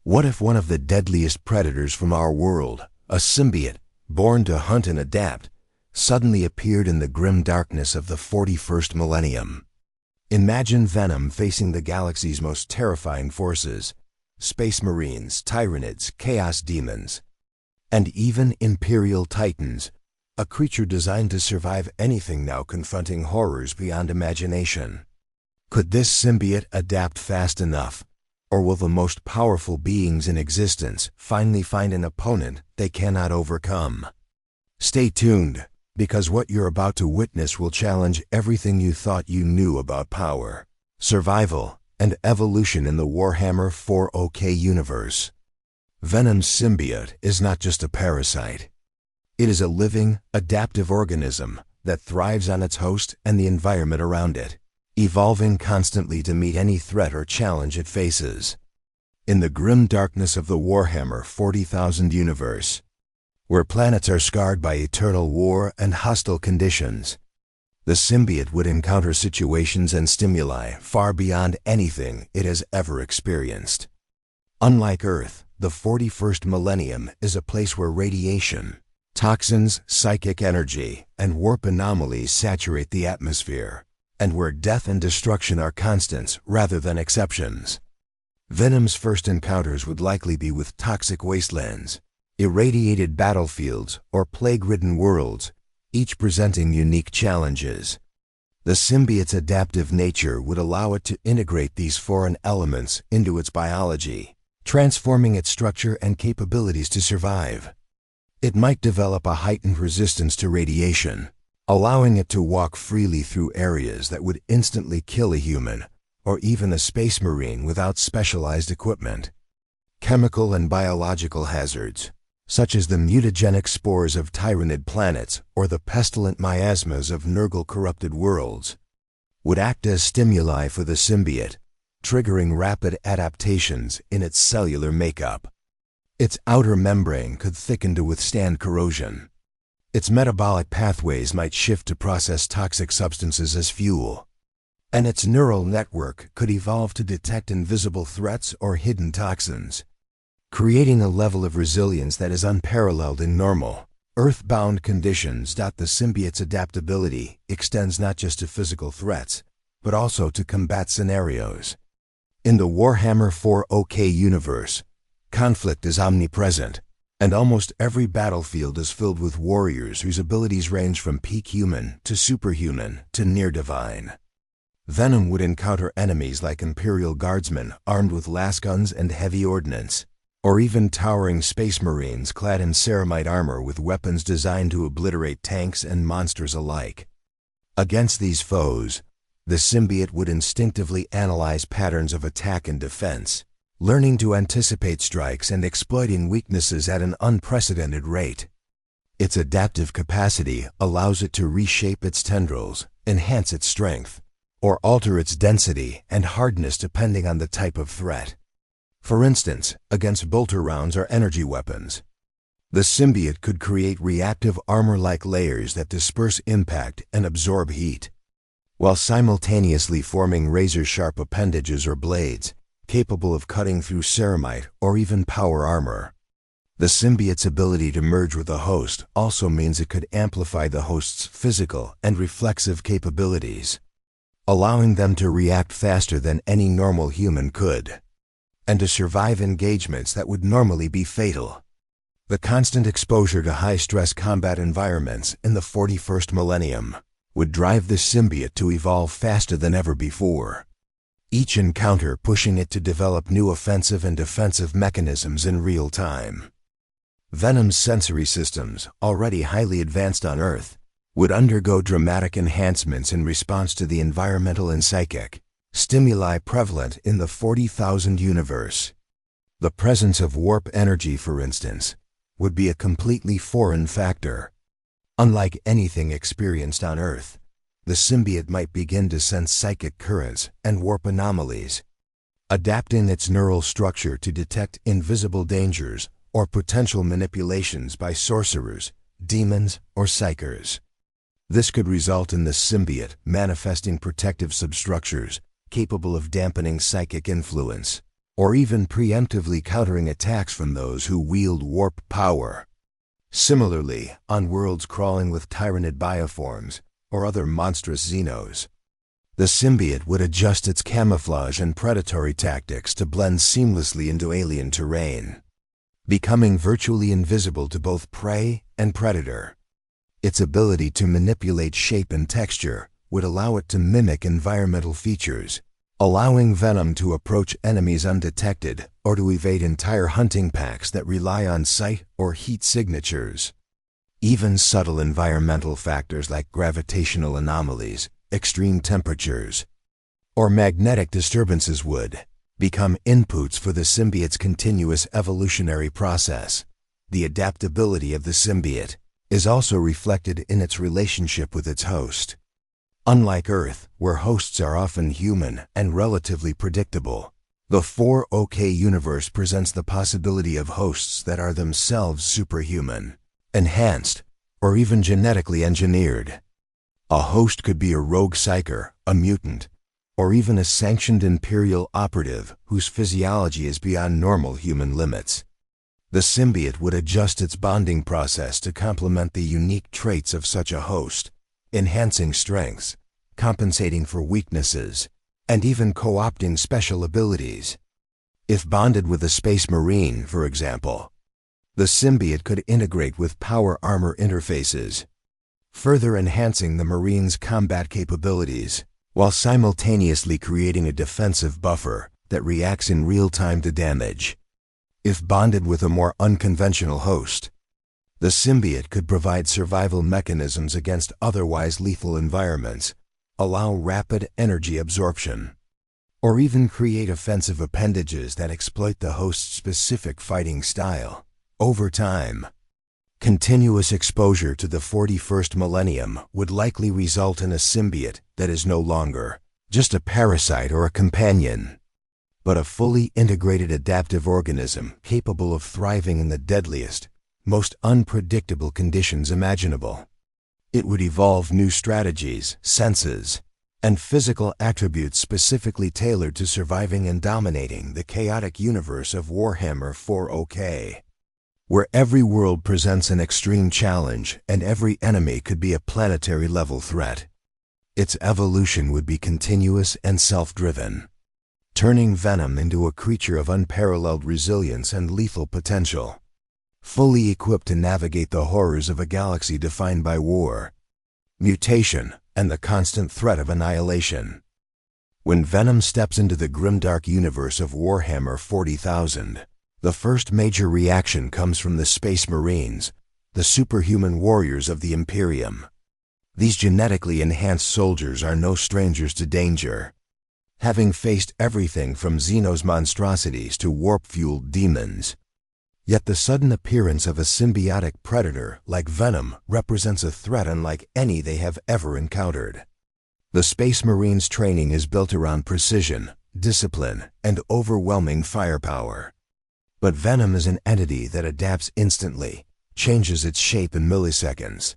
What if one of the deadliest predators from our world, a symbiote, born to hunt and adapt, suddenly appeared in the grim darkness of the 41st millennium? Imagine Venom facing the galaxy's most terrifying forces: space marines, tyranids, chaos demons, and even Imperial titans, a creature designed to survive anything now confronting horrors beyond imagination. Could this symbiote adapt fast enough? Or will the most powerful beings in existence finally find an opponent they cannot overcome? Stay tuned, because what you're about to witness will challenge everything you thought you knew about power, survival, and evolution in the Warhammer 40K universe. Venom's symbiote is not just a parasite. It is a living, adaptive organism that thrives on its host and the environment around it, evolving constantly to meet any threat or challenge it faces. In the grim darkness of the Warhammer 40,000 universe, where planets are scarred by eternal war and hostile conditions, the symbiote would encounter situations and stimuli far beyond anything it has ever experienced. Unlike Earth, the 41st millennium is a place where radiation, toxins, psychic energy, and warp anomalies saturate the atmosphere, and where death and destruction are constants rather than exceptions. Venom's first encounters would likely be with toxic wastelands, irradiated battlefields, or plague-ridden worlds, each presenting unique challenges. The symbiote's adaptive nature would allow it to integrate these foreign elements into its biology, transforming its structure and capabilities to survive. It might develop a heightened resistance to radiation, allowing it to walk freely through areas that would instantly kill a human or even a space marine without specialized equipment. Chemical and biological hazards, such as the mutagenic spores of tyranid planets or the pestilent miasmas of Nurgle-corrupted worlds, would act as stimuli for the symbiote, triggering rapid adaptations in its cellular makeup. Its outer membrane could thicken to withstand corrosion. Its metabolic pathways might shift to process toxic substances as fuel, and its neural network could evolve to detect invisible threats or hidden toxins, creating a level of resilience that is unparalleled in normal, earthbound conditions. The symbiote's adaptability extends not just to physical threats, but also to combat scenarios. In the Warhammer 40K universe, conflict is omnipresent, and almost every battlefield is filled with warriors whose abilities range from peak human to superhuman to near divine. Venom would encounter enemies like Imperial guardsmen armed with lasguns and heavy ordnance, or even towering space marines clad in ceramite armor with weapons designed to obliterate tanks and monsters alike. Against these foes, the symbiote would instinctively analyze patterns of attack and defense, learning to anticipate strikes and exploiting weaknesses at an unprecedented rate. Its adaptive capacity allows it to reshape its tendrils, enhance its strength, or alter its density and hardness depending on the type of threat. For instance, against bolter rounds or energy weapons, the symbiote could create reactive armor-like layers that disperse impact and absorb heat, while simultaneously forming razor-sharp appendages or blades capable of cutting through ceramite or even power armor. The symbiote's ability to merge with a host also means it could amplify the host's physical and reflexive capabilities, allowing them to react faster than any normal human could, and to survive engagements that would normally be fatal. The constant exposure to high-stress combat environments in the 41st millennium would drive the symbiote to evolve faster than ever before, each encounter pushing it to develop new offensive and defensive mechanisms in real time. Venom's sensory systems, already highly advanced on Earth, would undergo dramatic enhancements in response to the environmental and psychic stimuli prevalent in the 40,000 universe. The presence of warp energy, for instance, would be a completely foreign factor. Unlike anything experienced on Earth, the symbiote might begin to sense psychic currents and warp anomalies, adapting its neural structure to detect invisible dangers or potential manipulations by sorcerers, demons, or psychers. This could result in the symbiote manifesting protective substructures capable of dampening psychic influence, or even preemptively countering attacks from those who wield warp power. Similarly, on worlds crawling with tyrannid bioforms, or other monstrous xenos, the symbiote would adjust its camouflage and predatory tactics to blend seamlessly into alien terrain, becoming virtually invisible to both prey and predator. Its ability to manipulate shape and texture would allow it to mimic environmental features, allowing Venom to approach enemies undetected or to evade entire hunting packs that rely on sight or heat signatures. Even subtle environmental factors like gravitational anomalies, extreme temperatures, or magnetic disturbances would become inputs for the symbiote's continuous evolutionary process. The adaptability of the symbiote is also reflected in its relationship with its host. Unlike Earth, where hosts are often human and relatively predictable, the 40K universe presents the possibility of hosts that are themselves superhuman, enhanced, or even genetically engineered. A host could be a rogue psyker, a mutant, or even a sanctioned Imperial operative whose physiology is beyond normal human limits. The symbiote would adjust its bonding process to complement the unique traits of such a host, enhancing strengths, compensating for weaknesses, and even co-opting special abilities. If bonded with a space marine, for example, the symbiote could integrate with power armor interfaces, further enhancing the marine's combat capabilities, while simultaneously creating a defensive buffer that reacts in real time to damage. If bonded with a more unconventional host, the symbiote could provide survival mechanisms against otherwise lethal environments, allow rapid energy absorption, or even create offensive appendages that exploit the host's specific fighting style. Over time, continuous exposure to the 41st millennium would likely result in a symbiote that is no longer just a parasite or a companion, but a fully integrated adaptive organism capable of thriving in the deadliest, most unpredictable conditions imaginable. It would evolve new strategies, senses, and physical attributes specifically tailored to surviving and dominating the chaotic universe of Warhammer 40K, where every world presents an extreme challenge and every enemy could be a planetary-level threat. Its evolution would be continuous and self-driven, turning Venom into a creature of unparalleled resilience and lethal potential, fully equipped to navigate the horrors of a galaxy defined by war, mutation, and the constant threat of annihilation. When Venom steps into the Grimdark universe of Warhammer 40,000, the first major reaction comes from the Space Marines, the superhuman warriors of the Imperium. These genetically enhanced soldiers are no strangers to danger, having faced everything from xenos monstrosities to warp-fueled demons. Yet the sudden appearance of a symbiotic predator like Venom represents a threat unlike any they have ever encountered. The Space Marines' training is built around precision, discipline, and overwhelming firepower. But Venom is an entity that adapts instantly, changes its shape in milliseconds,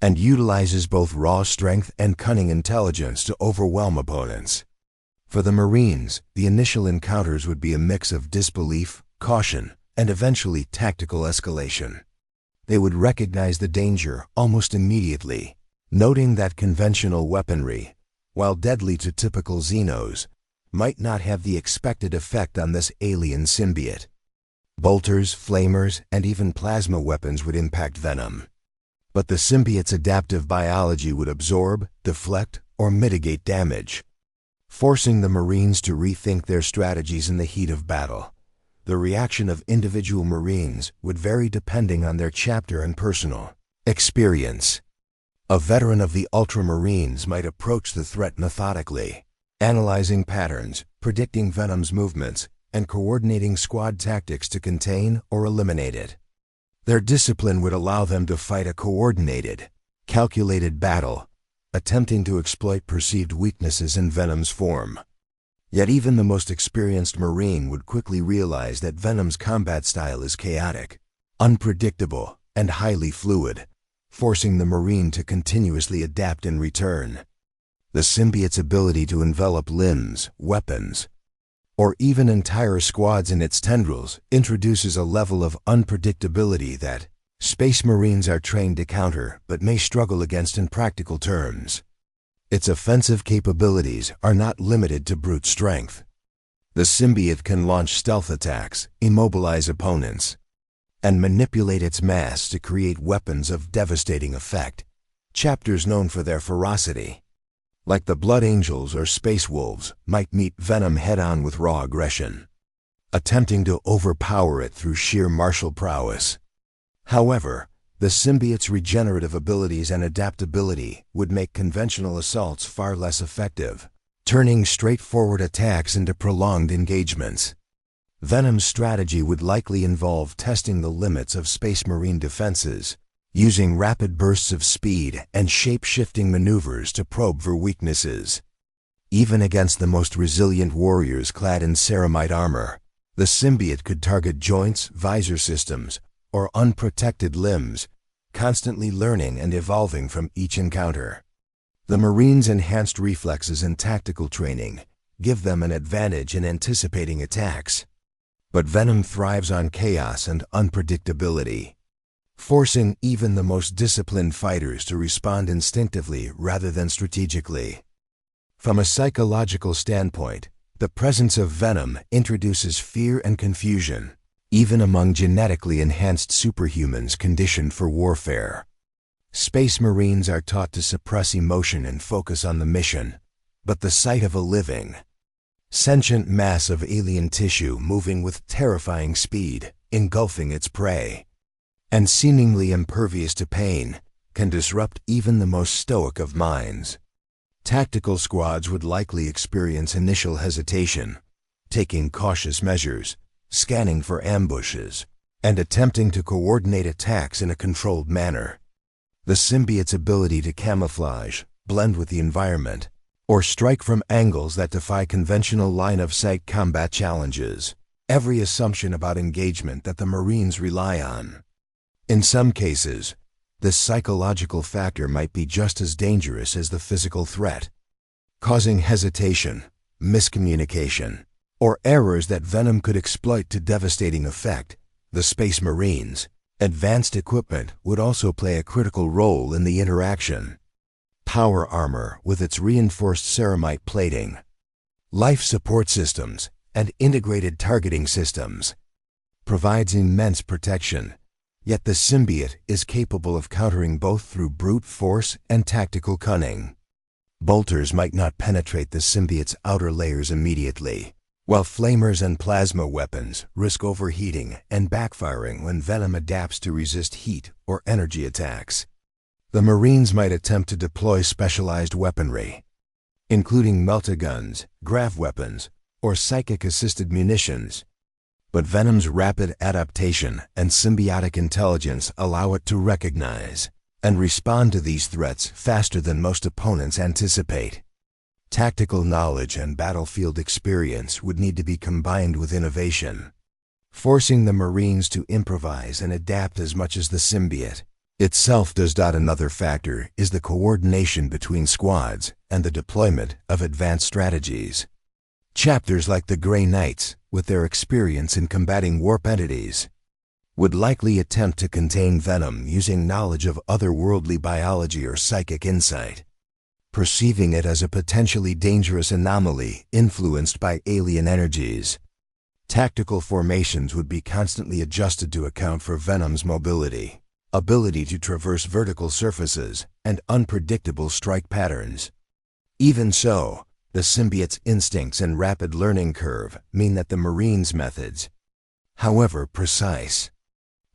and utilizes both raw strength and cunning intelligence to overwhelm opponents. For the Marines, the initial encounters would be a mix of disbelief, caution, and eventually tactical escalation. They would recognize the danger almost immediately, noting that conventional weaponry, while deadly to typical xenos, might not have the expected effect on this alien symbiote. Bolters, flamers, and even plasma weapons would impact Venom. But the symbiote's adaptive biology would absorb, deflect, or mitigate damage, forcing the Marines to rethink their strategies in the heat of battle. The reaction of individual Marines would vary depending on their chapter and personal experience. A veteran of the Ultramarines might approach the threat methodically, analyzing patterns, predicting Venom's movements, and coordinating squad tactics to contain or eliminate it. Their discipline would allow them to fight a coordinated, calculated battle, attempting to exploit perceived weaknesses in Venom's form. Yet even the most experienced Marine would quickly realize that Venom's combat style is chaotic, unpredictable, and highly fluid, forcing the Marine to continuously adapt in return. The symbiote's ability to envelop limbs, weapons, or even entire squads in its tendrils, introduces a level of unpredictability that Space Marines are trained to counter but may struggle against in practical terms. Its offensive capabilities are not limited to brute strength. The symbiote can launch stealth attacks, immobilize opponents, and manipulate its mass to create weapons of devastating effect. Chapters known for their ferocity, like the Blood Angels or Space Wolves, might meet Venom head-on with raw aggression, attempting to overpower it through sheer martial prowess. However, the symbiote's regenerative abilities and adaptability would make conventional assaults far less effective, turning straightforward attacks into prolonged engagements. Venom's strategy would likely involve testing the limits of Space Marine defenses, using rapid bursts of speed and shape-shifting maneuvers to probe for weaknesses. Even against the most resilient warriors clad in ceramite armor, the symbiote could target joints, visor systems, or unprotected limbs, constantly learning and evolving from each encounter. The Marines' enhanced reflexes and tactical training give them an advantage in anticipating attacks. But Venom thrives on chaos and unpredictability, forcing even the most disciplined fighters to respond instinctively rather than strategically. From a psychological standpoint, the presence of Venom introduces fear and confusion, even among genetically enhanced superhumans conditioned for warfare. Space Marines are taught to suppress emotion and focus on the mission, but the sight of a living, sentient mass of alien tissue moving with terrifying speed, engulfing its prey, and seemingly impervious to pain, can disrupt even the most stoic of minds. Tactical squads would likely experience initial hesitation, taking cautious measures, scanning for ambushes, and attempting to coordinate attacks in a controlled manner. The symbiote's ability to camouflage, blend with the environment, or strike from angles that defy conventional line-of-sight combat challenges every assumption about engagement that the Marines rely on. In some cases, this psychological factor might be just as dangerous as the physical threat, causing hesitation, miscommunication, or errors that Venom could exploit to devastating effect. The Space Marines' advanced equipment would also play a critical role in the interaction. Power armor with its reinforced ceramite plating, life support systems, and integrated targeting systems provides immense protection, yet the symbiote is capable of countering both through brute force and tactical cunning. Bolters might not penetrate the symbiote's outer layers immediately, while flamers and plasma weapons risk overheating and backfiring when Venom adapts to resist heat or energy attacks. The Marines might attempt to deploy specialized weaponry, including meltaguns, grav weapons, or psychic-assisted munitions, but Venom's rapid adaptation and symbiotic intelligence allow it to recognize and respond to these threats faster than most opponents anticipate. Tactical knowledge and battlefield experience would need to be combined with innovation, forcing the Marines to improvise and adapt as much as the symbiote itself does. Another factor is the coordination between squads and the deployment of advanced strategies. Chapters like the Grey Knights, with their experience in combating warp entities, would likely attempt to contain Venom using knowledge of otherworldly biology or psychic insight, perceiving it as a potentially dangerous anomaly influenced by alien energies. Tactical formations would be constantly adjusted to account for Venom's mobility, ability to traverse vertical surfaces, and unpredictable strike patterns. Even so, the symbiote's instincts and rapid learning curve mean that the Marines' methods, however precise,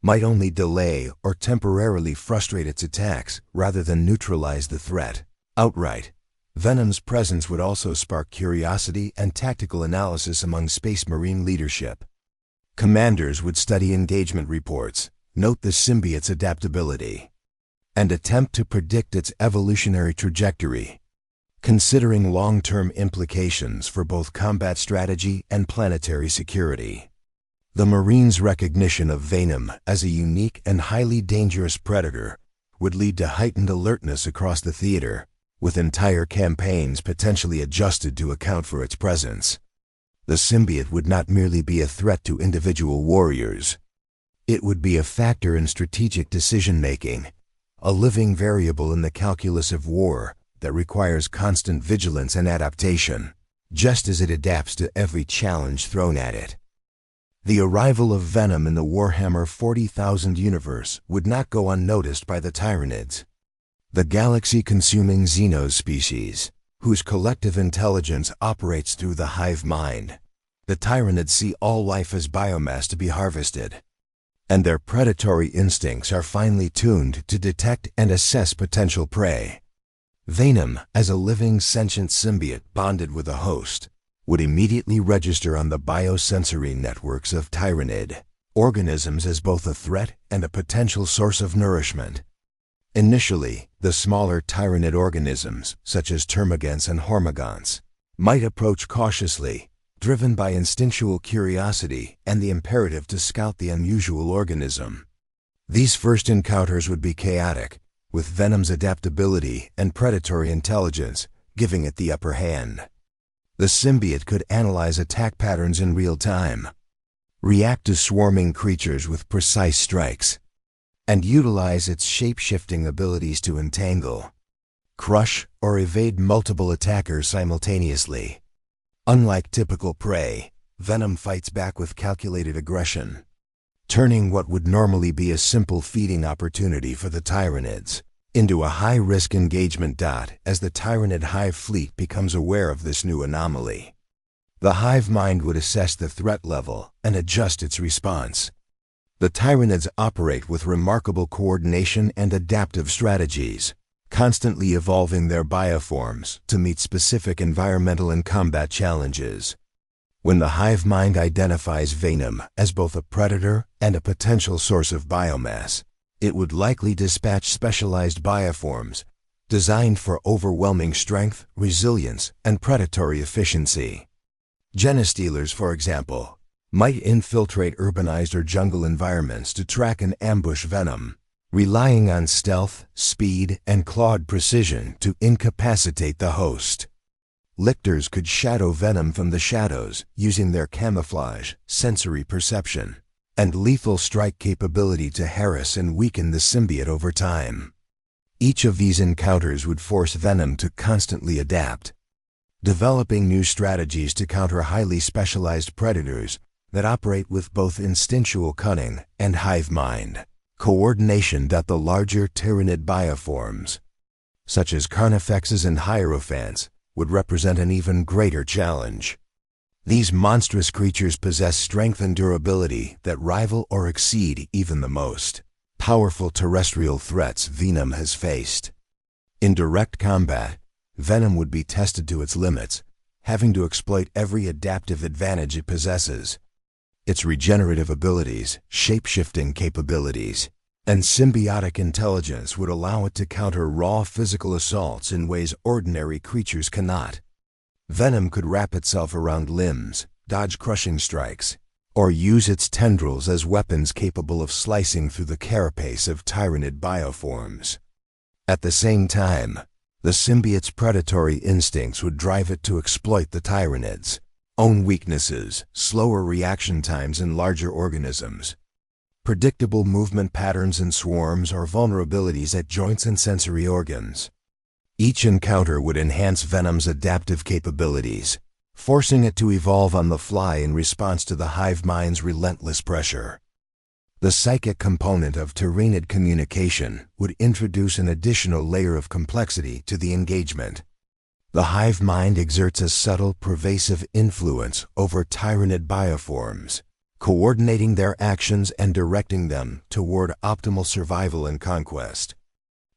might only delay or temporarily frustrate its attacks rather than neutralize the threat outright. Venom's presence would also spark curiosity and tactical analysis among Space Marine leadership. Commanders would study engagement reports, note the symbiote's adaptability, and attempt to predict its evolutionary trajectory, considering long-term implications for both combat strategy and planetary security. The Marines' recognition of Venom as a unique and highly dangerous predator would lead to heightened alertness across the theater, with entire campaigns potentially adjusted to account for its presence. The symbiote would not merely be a threat to individual warriors. It would be a factor in strategic decision-making, a living variable in the calculus of war that requires constant vigilance and adaptation, just as it adapts to every challenge thrown at it. The arrival of Venom in the Warhammer 40,000 universe would not go unnoticed by the Tyranids, the galaxy-consuming xenos species, whose collective intelligence operates through the hive mind. The Tyranids see all life as biomass to be harvested, and their predatory instincts are finely tuned to detect and assess potential prey. Venom, as a living sentient symbiote bonded with a host, would immediately register on the biosensory networks of Tyranid organisms as both a threat and a potential source of nourishment. Initially, the smaller Tyranid organisms, such as termagants and hormagaunts, might approach cautiously, driven by instinctual curiosity and the imperative to scout the unusual organism. These first encounters would be chaotic, with Venom's adaptability and predatory intelligence giving it the upper hand. The symbiote could analyze attack patterns in real time, react to swarming creatures with precise strikes, and utilize its shape-shifting abilities to entangle, crush, or evade multiple attackers simultaneously. Unlike typical prey, Venom fights back with calculated aggression, turning what would normally be a simple feeding opportunity for the Tyranids into a high-risk engagement dot as the Tyranid hive fleet becomes aware of this new anomaly. The hive mind would assess the threat level and adjust its response. The Tyranids operate with remarkable coordination and adaptive strategies, constantly evolving their bioforms to meet specific environmental and combat challenges. When the hive mind identifies Venom as both a predator and a potential source of biomass, it would likely dispatch specialized bioforms designed for overwhelming strength, resilience, and predatory efficiency. Genostealers, for example, might infiltrate urbanized or jungle environments to track and ambush Venom, relying on stealth, speed, and clawed precision to incapacitate the host. Lictors could shadow Venom from the shadows using their camouflage, sensory perception, and lethal strike capability to harass and weaken the symbiote over time. Each of these encounters would force Venom to constantly adapt, developing new strategies to counter highly specialized predators that operate with both instinctual cunning and hive mind coordination. The larger Tyranid bioforms, such as Carnifexes and Hierophants, would represent an even greater challenge. These monstrous creatures possess strength and durability that rival or exceed even the most powerful terrestrial threats Venom has faced. In direct combat, Venom would be tested to its limits, having to exploit every adaptive advantage it possesses. Its regenerative abilities, shape-shifting capabilities, and symbiotic intelligence would allow it to counter raw physical assaults in ways ordinary creatures cannot. Venom could wrap itself around limbs, dodge crushing strikes, or use its tendrils as weapons capable of slicing through the carapace of Tyranid bioforms. At the same time, the symbiote's predatory instincts would drive it to exploit the Tyranids' own weaknesses, slower reaction times in larger organisms, predictable movement patterns in swarms, or vulnerabilities at joints and sensory organs. Each encounter would enhance Venom's adaptive capabilities, forcing it to evolve on the fly in response to the hive mind's relentless pressure. The psychic component of Tyranid communication would introduce an additional layer of complexity to the engagement. The hive mind exerts a subtle, pervasive influence over Tyranid bioforms, coordinating their actions and directing them toward optimal survival and conquest.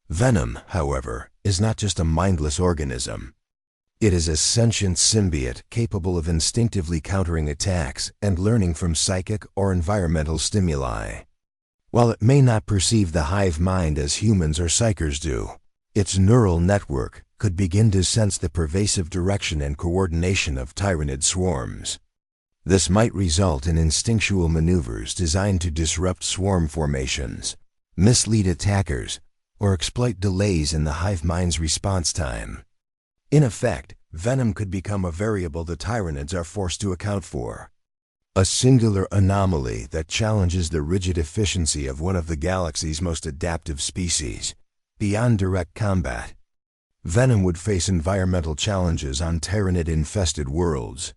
Venom, however, is not just a mindless organism. It is a sentient symbiote capable of instinctively countering attacks and learning from psychic or environmental stimuli. While it may not perceive the hive mind as humans or psychers do, its neural network could begin to sense the pervasive direction and coordination of Tyranid swarms. This might result in instinctual maneuvers designed to disrupt swarm formations, mislead attackers, or exploit delays in the hive mind's response time. In effect, Venom could become a variable the Tyranids are forced to account for. A singular anomaly that challenges the rigid efficiency of one of the galaxy's most adaptive species. Beyond direct combat, Venom would face environmental challenges on Tyranid-infested worlds.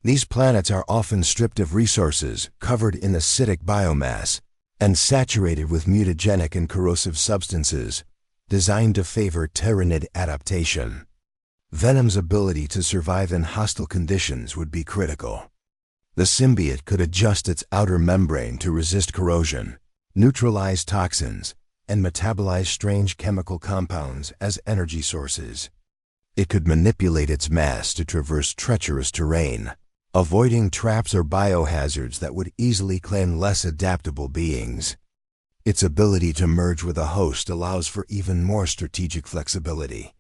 These planets are often stripped of resources, covered in acidic biomass, and saturated with mutagenic and corrosive substances, designed to favor Tyranid adaptation. Venom's ability to survive in hostile conditions would be critical. The symbiote could adjust its outer membrane to resist corrosion, neutralize toxins, and metabolize strange chemical compounds as energy sources. It could manipulate its mass to traverse treacherous terrain, avoiding traps or biohazards that would easily claim less adaptable beings. Its ability to merge with a host allows for even more strategic flexibility.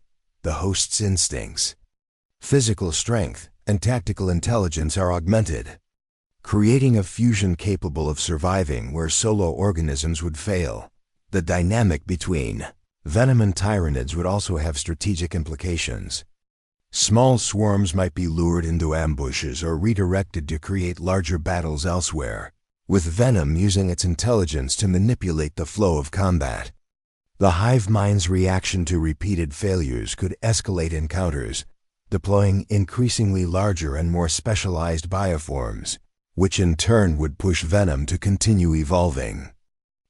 The host's instincts, physical strength, and tactical intelligence are augmented, creating a fusion capable of surviving where solo organisms would fail. The dynamic between Venom and Tyranids would also have strategic implications. Small swarms might be lured into ambushes or redirected to create larger battles elsewhere, with Venom using its intelligence to manipulate the flow of combat. The hive mind's reaction to repeated failures could escalate encounters, deploying increasingly larger and more specialized bioforms, which in turn would push Venom to continue evolving.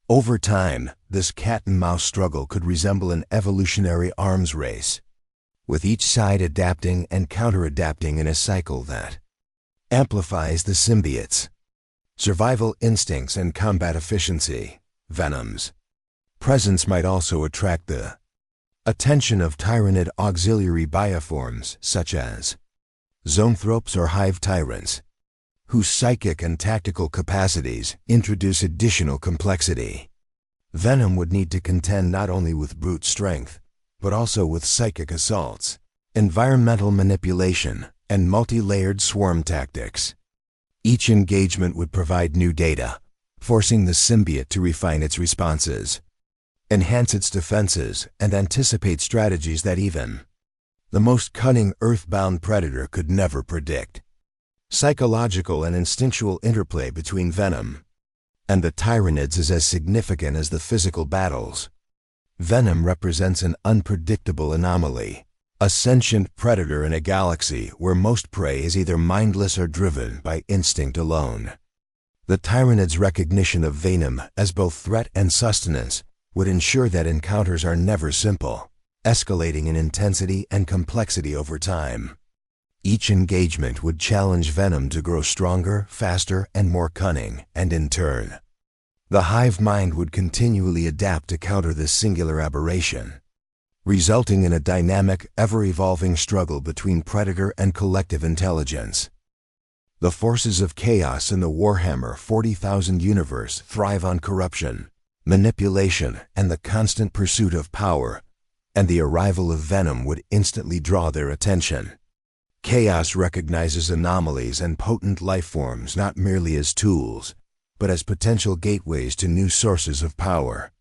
Over time, this cat-and-mouse struggle could resemble an evolutionary arms race, with each side adapting and counter-adapting in a cycle that amplifies the symbiote's survival instincts and combat efficiency. Venom's presence might also attract the attention of Tyranid auxiliary bioforms such as zoanthropes or hive tyrants, whose psychic and tactical capacities introduce additional complexity. Venom would need to contend not only with brute strength, but also with psychic assaults, environmental manipulation, and multi-layered swarm tactics. Each engagement would provide new data, forcing the symbiote to refine its responses, enhance its defenses, and anticipate strategies that even the most cunning earthbound predator could never predict. Psychological and instinctual interplay between Venom and the Tyranids is as significant as the physical battles. Venom represents an unpredictable anomaly, a sentient predator in a galaxy where most prey is either mindless or driven by instinct alone. The Tyranids' recognition of Venom as both threat and sustenance would ensure that encounters are never simple, escalating in intensity and complexity over time. Each engagement would challenge Venom to grow stronger, faster, and more cunning, and in turn, the hive mind would continually adapt to counter this singular aberration, resulting in a dynamic, ever-evolving struggle between predator and collective intelligence. The forces of chaos in the Warhammer 40,000 universe thrive on corruption, manipulation, and the constant pursuit of power, and the arrival of Venom would instantly draw their attention. Chaos recognizes anomalies and potent life forms not merely as tools, but as potential gateways to new sources of power.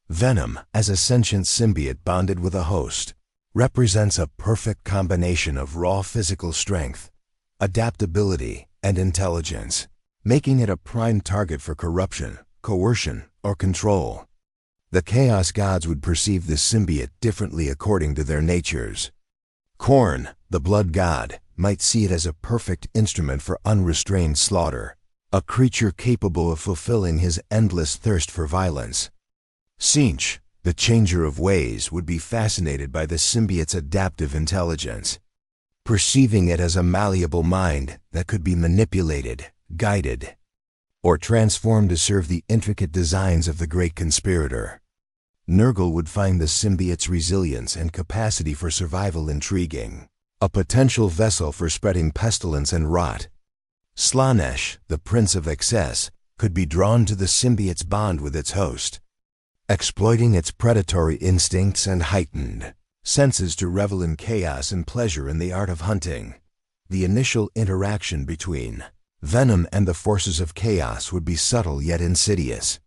Venom, as a sentient symbiote bonded with a host, represents a perfect combination of raw physical strength, adaptability, and intelligence, making it a prime target for corruption, coercion, or control. The Chaos Gods would perceive the symbiote differently according to their natures. Khorne, the blood god, might see it as a perfect instrument for unrestrained slaughter, a creature capable of fulfilling his endless thirst for violence. Tzeentch, the changer of ways, would be fascinated by the symbiote's adaptive intelligence, perceiving it as a malleable mind that could be manipulated, guided, or transformed to serve the intricate designs of the great conspirator. Nurgle would find the symbiote's resilience and capacity for survival intriguing, a potential vessel for spreading pestilence and rot. Slaanesh, the Prince of Excess, could be drawn to the symbiote's bond with its host, exploiting its predatory instincts and heightened senses to revel in chaos and pleasure in the art of hunting. The initial interaction between Venom and the forces of chaos would be subtle yet insidious.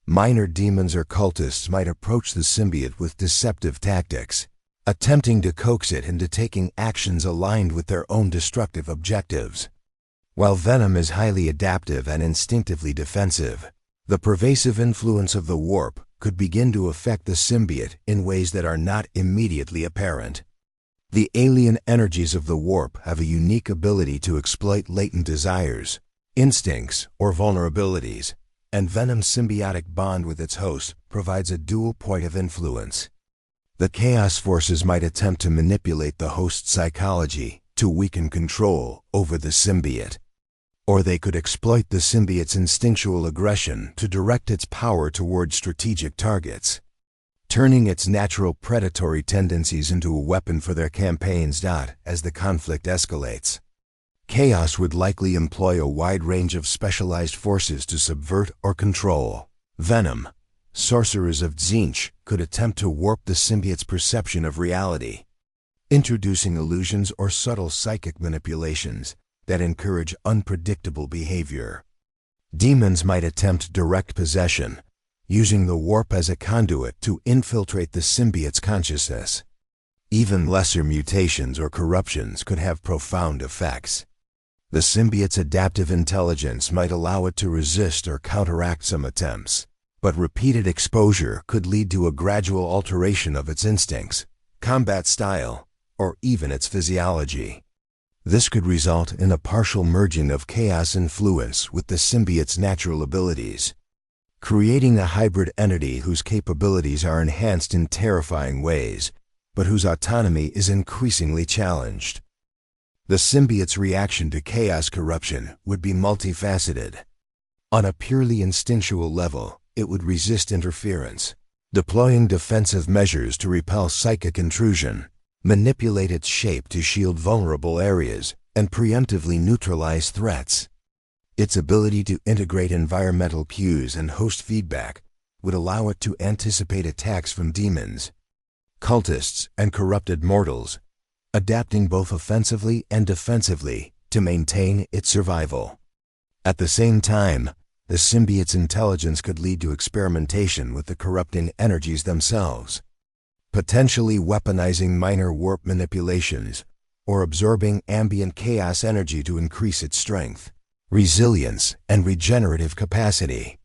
Minor demons or cultists might approach the symbiote with deceptive tactics, attempting to coax it into taking actions aligned with their own destructive objectives. While Venom is highly adaptive and instinctively defensive, the pervasive influence of the warp could begin to affect the symbiote in ways that are not immediately apparent. The alien energies of the warp have a unique ability to exploit latent desires, instincts, or vulnerabilities, and Venom's symbiotic bond with its host provides a dual point of influence. The Chaos Forces might attempt to manipulate the host's psychology to weaken control over the symbiote. Or they could exploit the symbiote's instinctual aggression to direct its power toward strategic targets, turning its natural predatory tendencies into a weapon for their campaigns. As the conflict escalates, Chaos would likely employ a wide range of specialized forces to subvert or control. Venom, sorcerers of Tzeentch, could attempt to warp the symbiote's perception of reality, introducing illusions or subtle psychic manipulations that encourage unpredictable behavior. Demons might attempt direct possession, using the warp as a conduit to infiltrate the symbiote's consciousness. Even lesser mutations or corruptions could have profound effects. The symbiote's adaptive intelligence might allow it to resist or counteract some attempts, but repeated exposure could lead to a gradual alteration of its instincts, combat style, or even its physiology. This could result in a partial merging of Chaos influence with the symbiote's natural abilities, creating a hybrid entity whose capabilities are enhanced in terrifying ways, but whose autonomy is increasingly challenged. The symbiote's reaction to Chaos corruption would be multifaceted. On a purely instinctual level, it would resist interference, deploying defensive measures to repel psychic intrusion, manipulate its shape to shield vulnerable areas, and preemptively neutralize threats. Its ability to integrate environmental cues and host feedback would allow it to anticipate attacks from demons, cultists, and corrupted mortals, adapting both offensively and defensively to maintain its survival. At the same time, the symbiote's intelligence could lead to experimentation with the corrupting energies themselves, potentially weaponizing minor warp manipulations or absorbing ambient chaos energy to increase its strength, resilience, and regenerative capacity.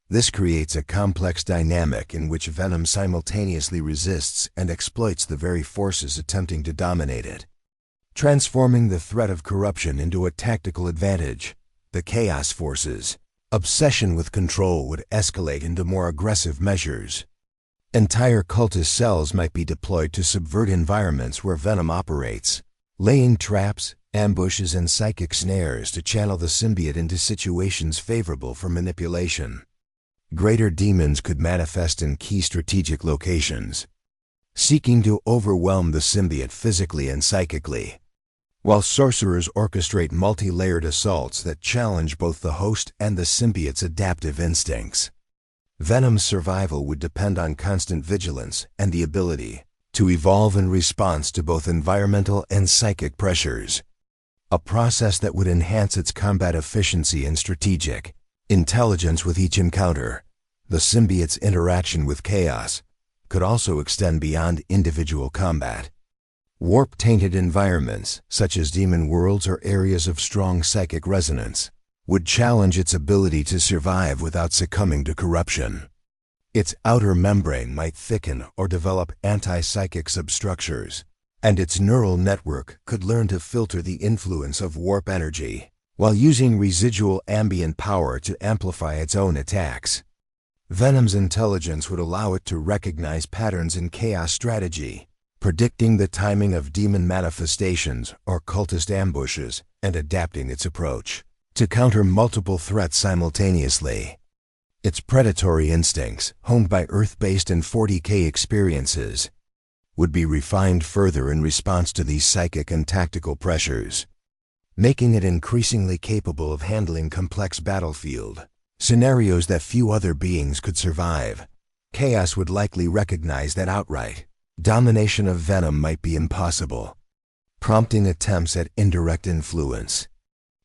This creates a complex dynamic in which Venom simultaneously resists and exploits the very forces attempting to dominate it, transforming the threat of corruption into a tactical advantage. The Chaos Forces' obsession with control would escalate into more aggressive measures. Entire cultist cells might be deployed to subvert environments where Venom operates, laying traps, ambushes, and psychic snares to channel the symbiote into situations favorable for manipulation. Greater demons could manifest in key strategic locations, seeking to overwhelm the symbiote physically and psychically, while sorcerers orchestrate multi-layered assaults that challenge both the host and the symbiote's adaptive instincts. Venom's survival would depend on constant vigilance and the ability to evolve in response to both environmental and psychic pressures, a process that would enhance its combat efficiency and strategic intelligence with each encounter. The symbiote's interaction with Chaos could also extend beyond individual combat. Warp-tainted environments, such as demon worlds or areas of strong psychic resonance, would challenge its ability to survive without succumbing to corruption. Its outer membrane might thicken or develop anti-psychic substructures, and its neural network could learn to filter the influence of warp energy, while using residual ambient power to amplify its own attacks. Venom's intelligence would allow it to recognize patterns in Chaos strategy, predicting the timing of demon manifestations or cultist ambushes, and adapting its approach to counter multiple threats simultaneously. Its predatory instincts, honed by Earth-based and 40K experiences, would be refined further in response to these psychic and tactical pressures, making it increasingly capable of handling complex battlefield scenarios that few other beings could survive. Chaos would likely recognize that outright domination of Venom might be impossible, prompting attempts at indirect influence.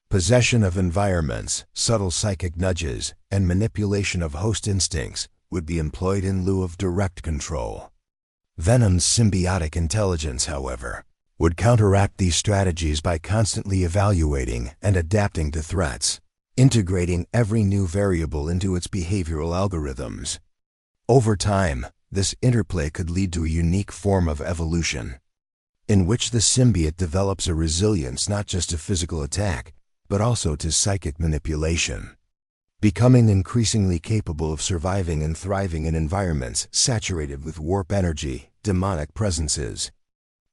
Possession of environments, subtle psychic nudges, and manipulation of host instincts would be employed in lieu of direct control. Venom's symbiotic intelligence, however, would counteract these strategies by constantly evaluating and adapting to threats, integrating every new variable into its behavioral algorithms. Over time, this interplay could lead to a unique form of evolution, in which the symbiote develops a resilience not just to physical attack, but also to psychic manipulation, becoming increasingly capable of surviving and thriving in environments saturated with warp energy, demonic presences,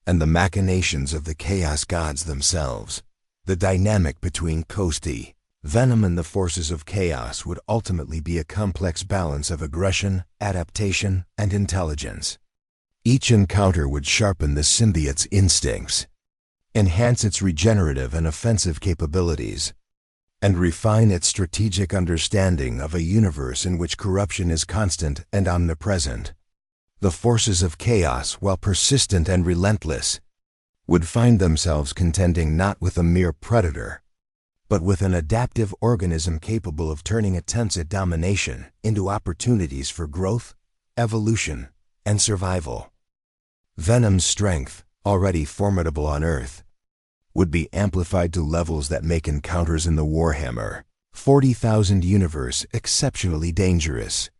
and the machinations of the chaos gods themselves. The dynamic between Kosti, Venom, and the forces of chaos would ultimately be a complex balance of aggression, adaptation, and intelligence. Each encounter would sharpen the symbiote's instincts, enhance its regenerative and offensive capabilities, and refine its strategic understanding of a universe in which corruption is constant and omnipresent. The forces of chaos, while persistent and relentless, would find themselves contending not with a mere predator, but with an adaptive organism capable of turning attempts at domination into opportunities for growth, evolution, and survival. Venom's strength, already formidable on Earth, would be amplified to levels that make encounters in the Warhammer 40,000 universe exceptionally dangerous,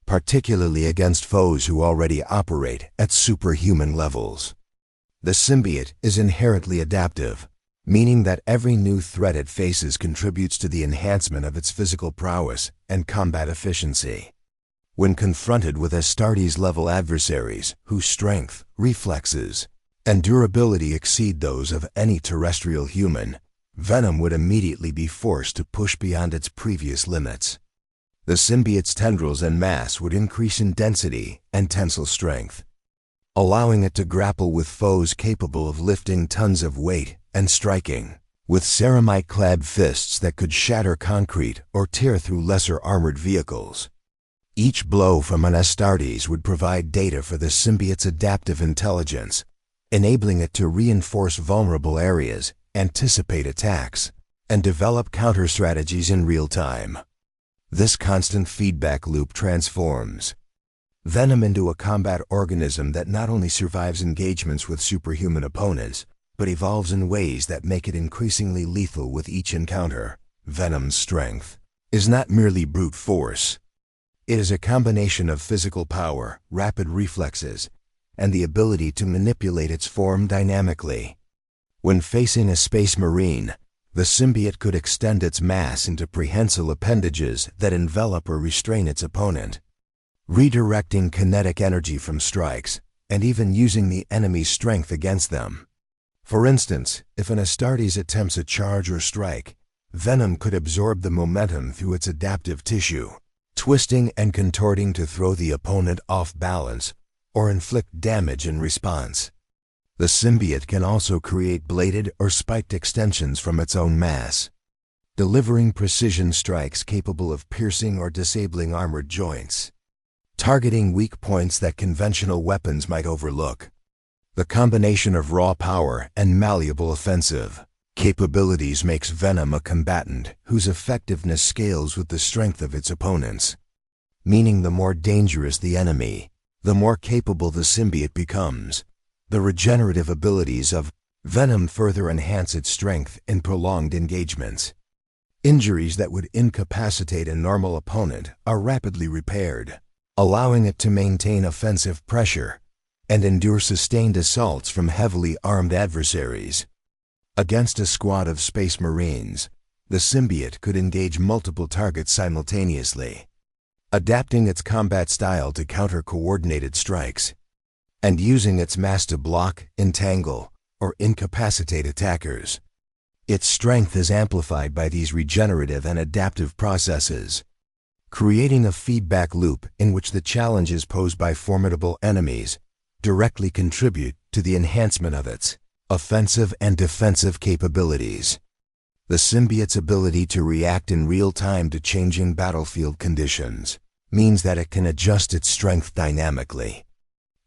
particularly against foes who already operate at superhuman levels. The symbiote is inherently adaptive, meaning that every new threat it faces contributes to the enhancement of its physical prowess and combat efficiency. When confronted with Astartes-level adversaries whose strength, reflexes, and durability exceed those of any terrestrial human, Venom would immediately be forced to push beyond its previous limits. The symbiote's tendrils and mass would increase in density and tensile strength, allowing it to grapple with foes capable of lifting tons of weight and striking with ceramite-clad fists that could shatter concrete or tear through lesser armored vehicles. Each blow from an Astartes would provide data for the symbiote's adaptive intelligence, enabling it to reinforce vulnerable areas, anticipate attacks, and develop counter-strategies in real time. This constant feedback loop transforms Venom into a combat organism that not only survives engagements with superhuman opponents, but evolves in ways that make it increasingly lethal with each encounter. Venom's strength is not merely brute force. It is a combination of physical power, rapid reflexes, and the ability to manipulate its form dynamically. When facing a space marine, the symbiote could extend its mass into prehensile appendages that envelop or restrain its opponent, redirecting kinetic energy from strikes, and even using the enemy's strength against them. For instance, if an Astartes attempts a charge or strike, Venom could absorb the momentum through its adaptive tissue, twisting and contorting to throw the opponent off balance or inflict damage in response. The symbiote can also create bladed or spiked extensions from its own mass, delivering precision strikes capable of piercing or disabling armored joints, targeting weak points that conventional weapons might overlook. The combination of raw power and malleable offensive capabilities makes Venom a combatant whose effectiveness scales with the strength of its opponents, meaning the more dangerous the enemy, the more capable the symbiote becomes. The regenerative abilities of Venom further enhance its strength in prolonged engagements. Injuries that would incapacitate a normal opponent are rapidly repaired, allowing it to maintain offensive pressure and endure sustained assaults from heavily armed adversaries. Against a squad of space marines, the symbiote could engage multiple targets simultaneously, adapting its combat style to counter coordinated strikes, and using its mass to block, entangle, or incapacitate attackers. Its strength is amplified by these regenerative and adaptive processes, creating a feedback loop in which the challenges posed by formidable enemies directly contribute to the enhancement of its offensive and defensive capabilities. The symbiote's ability to react in real time to changing battlefield conditions means that it can adjust its strength dynamically,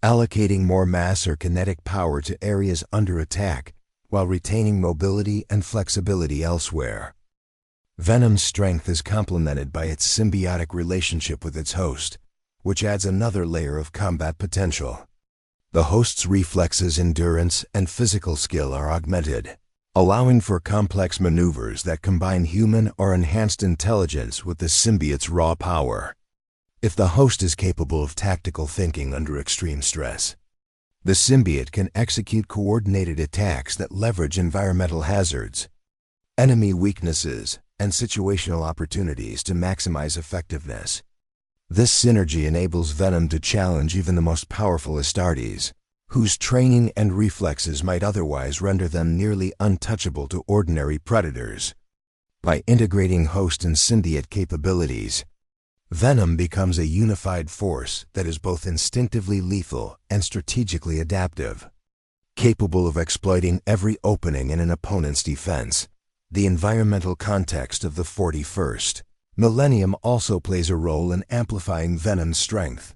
allocating more mass or kinetic power to areas under attack while retaining mobility and flexibility elsewhere. Venom's strength is complemented by its symbiotic relationship with its host, which adds another layer of combat potential. The host's reflexes, endurance, and physical skill are augmented, allowing for complex maneuvers that combine human or enhanced intelligence with the symbiote's raw power. If the host is capable of tactical thinking under extreme stress, the symbiote can execute coordinated attacks that leverage environmental hazards, enemy weaknesses, and situational opportunities to maximize effectiveness. This synergy enables Venom to challenge even the most powerful Astartes, whose training and reflexes might otherwise render them nearly untouchable to ordinary predators. By integrating host and symbiote capabilities, Venom becomes a unified force that is both instinctively lethal and strategically adaptive. Capable of exploiting every opening in an opponent's defense, the environmental context of the 41st millennium also plays a role in amplifying Venom's strength.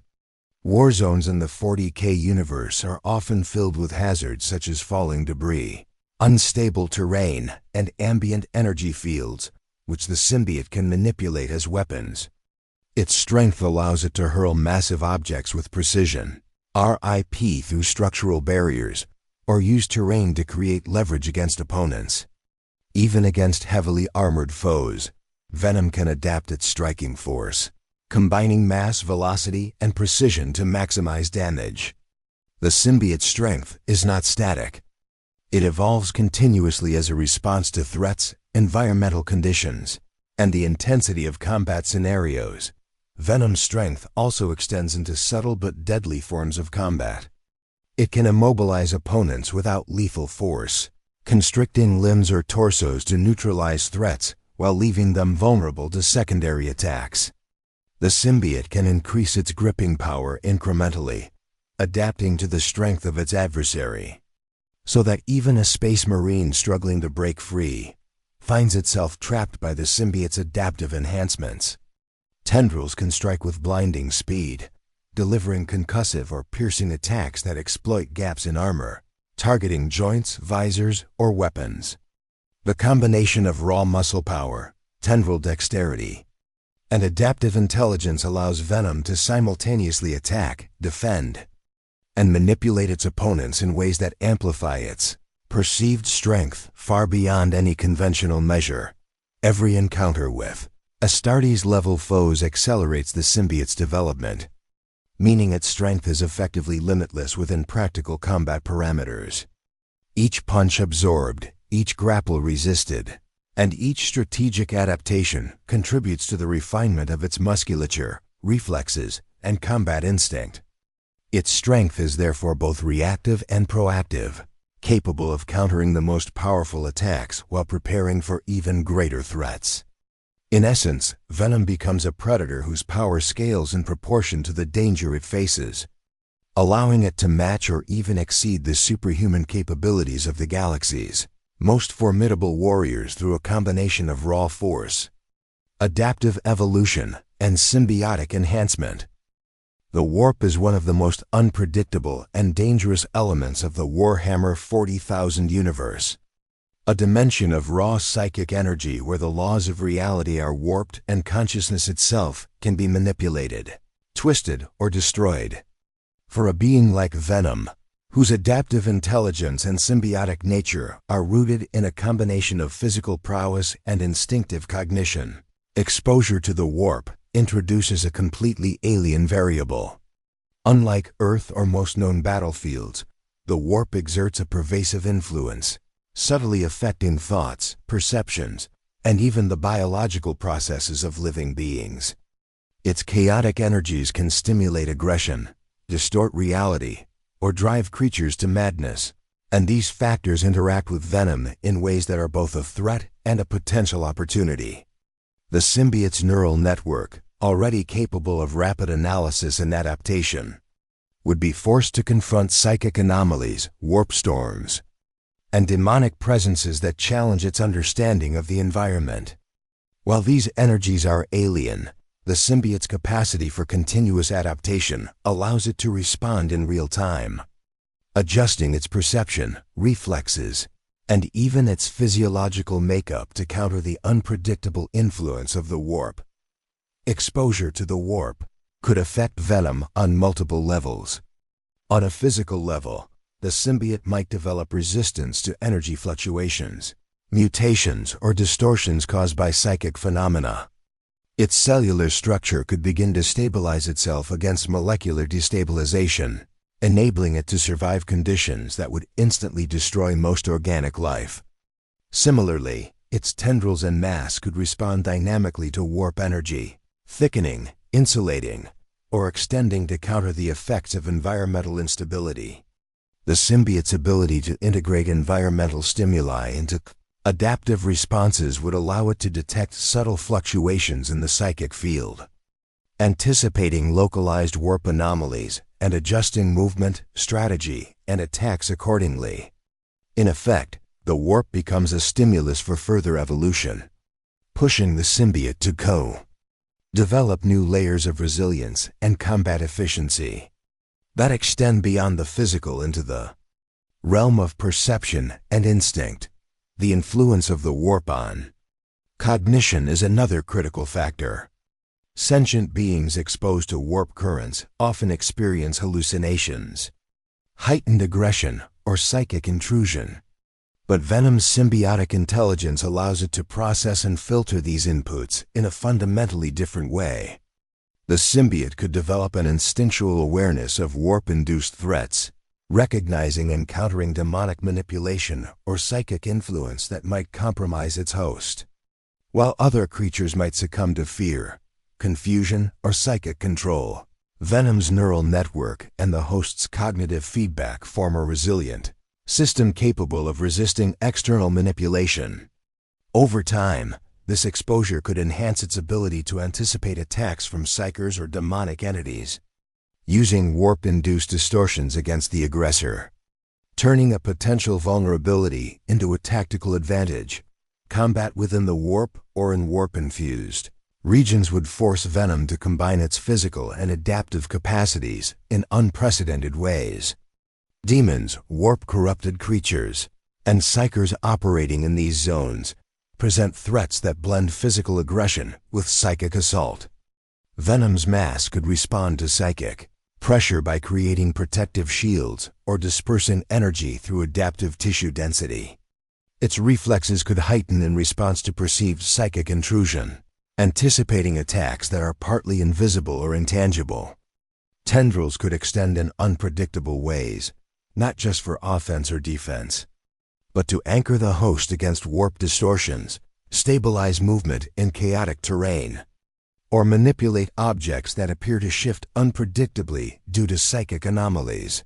War zones in the 40K universe are often filled with hazards such as falling debris, unstable terrain, and ambient energy fields, which the symbiote can manipulate as weapons. Its strength allows it to hurl massive objects with precision, rip through structural barriers, or use terrain to create leverage against opponents. Even against heavily armored foes, Venom can adapt its striking force, combining mass, velocity, and precision to maximize damage. The symbiote's strength is not static. It evolves continuously as a response to threats, environmental conditions, and the intensity of combat scenarios. Venom's strength also extends into subtle but deadly forms of combat. It can immobilize opponents without lethal force, constricting limbs or torsos to neutralize threats while leaving them vulnerable to secondary attacks. The symbiote can increase its gripping power incrementally, adapting to the strength of its adversary, so that even a space marine struggling to break free finds itself trapped by the symbiote's adaptive enhancements. Tendrils can strike with blinding speed, delivering concussive or piercing attacks that exploit gaps in armor, targeting joints, visors, or weapons. The combination of raw muscle power, tendril dexterity, and adaptive intelligence allows Venom to simultaneously attack, defend, and manipulate its opponents in ways that amplify its perceived strength far beyond any conventional measure. Every encounter with Astartes-level foes accelerates the symbiote's development, meaning its strength is effectively limitless within practical combat parameters. Each punch absorbed, each grapple resisted, and each strategic adaptation contributes to the refinement of its musculature, reflexes, and combat instinct. Its strength is therefore both reactive and proactive, capable of countering the most powerful attacks while preparing for even greater threats. In essence, Venom becomes a predator whose power scales in proportion to the danger it faces, allowing it to match or even exceed the superhuman capabilities of the galaxy's most formidable warriors through a combination of raw force, adaptive evolution, and symbiotic enhancement. The warp is one of the most unpredictable and dangerous elements of the Warhammer 40,000 universe, a dimension of raw psychic energy where the laws of reality are warped and consciousness itself can be manipulated, twisted, or destroyed. For a being like Venom, whose adaptive intelligence and symbiotic nature are rooted in a combination of physical prowess and instinctive cognition, exposure to the warp introduces a completely alien variable. Unlike Earth or most known battlefields, the warp exerts a pervasive influence, subtly affecting thoughts, perceptions, and even the biological processes of living beings. Its chaotic energies can stimulate aggression, distort reality, or drive creatures to madness, and these factors interact with Venom in ways that are both a threat and a potential opportunity. The symbiote's neural network, already capable of rapid analysis and adaptation, would be forced to confront psychic anomalies, warp storms, and demonic presences that challenge its understanding of the environment. While these energies are alien, the symbiote's capacity for continuous adaptation allows it to respond in real time, adjusting its perception, reflexes, and even its physiological makeup to counter the unpredictable influence of the warp. Exposure to the warp could affect Venom on multiple levels. On a physical level, the symbiote might develop resistance to energy fluctuations, mutations, or distortions caused by psychic phenomena. Its cellular structure could begin to stabilize itself against molecular destabilization, enabling it to survive conditions that would instantly destroy most organic life. Similarly, its tendrils and mass could respond dynamically to warp energy, thickening, insulating, or extending to counter the effects of environmental instability. The symbiote's ability to integrate environmental stimuli into adaptive responses would allow it to detect subtle fluctuations in the psychic field, anticipating localized warp anomalies and adjusting movement, strategy, and attacks accordingly. In effect, the warp becomes a stimulus for further evolution, pushing the symbiote to develop new layers of resilience and combat efficiency that extend beyond the physical into the realm of perception and instinct. The influence of the warp on cognition is another critical factor. Sentient beings exposed to warp currents often experience hallucinations, heightened aggression, or psychic intrusion. But Venom's symbiotic intelligence allows it to process and filter these inputs in a fundamentally different way. The symbiote could develop an instinctual awareness of warp-induced threats, recognizing and countering demonic manipulation or psychic influence that might compromise its host. While other creatures might succumb to fear, confusion, or psychic control, Venom's neural network and the host's cognitive feedback form a resilient system capable of resisting external manipulation. Over time, this exposure could enhance its ability to anticipate attacks from psychers or demonic entities, using warp-induced distortions against the aggressor, turning a potential vulnerability into a tactical advantage. Combat within the warp or in warp-infused regions would force Venom to combine its physical and adaptive capacities in unprecedented ways. Demons, warp-corrupted creatures, and psychers operating in these zones present threats that blend physical aggression with psychic assault. Venom's mass could respond to psychic pressure by creating protective shields or dispersing energy through adaptive tissue density. Its reflexes could heighten in response to perceived psychic intrusion, anticipating attacks that are partly invisible or intangible. Tendrils could extend in unpredictable ways, not just for offense or defense, but to anchor the host against warp distortions, stabilize movement in chaotic terrain, or manipulate objects that appear to shift unpredictably due to psychic anomalies.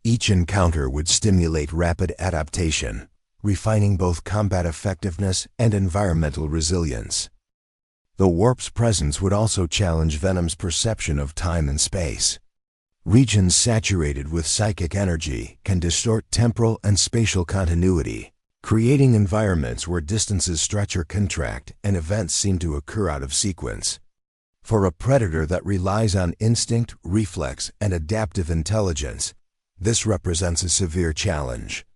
Each encounter would stimulate rapid adaptation, refining both combat effectiveness and environmental resilience. The warp's presence would also challenge Venom's perception of time and space. Regions saturated with psychic energy can distort temporal and spatial continuity, creating environments where distances stretch or contract and events seem to occur out of sequence. For a predator that relies on instinct, reflex, and adaptive intelligence, this represents a severe challenge.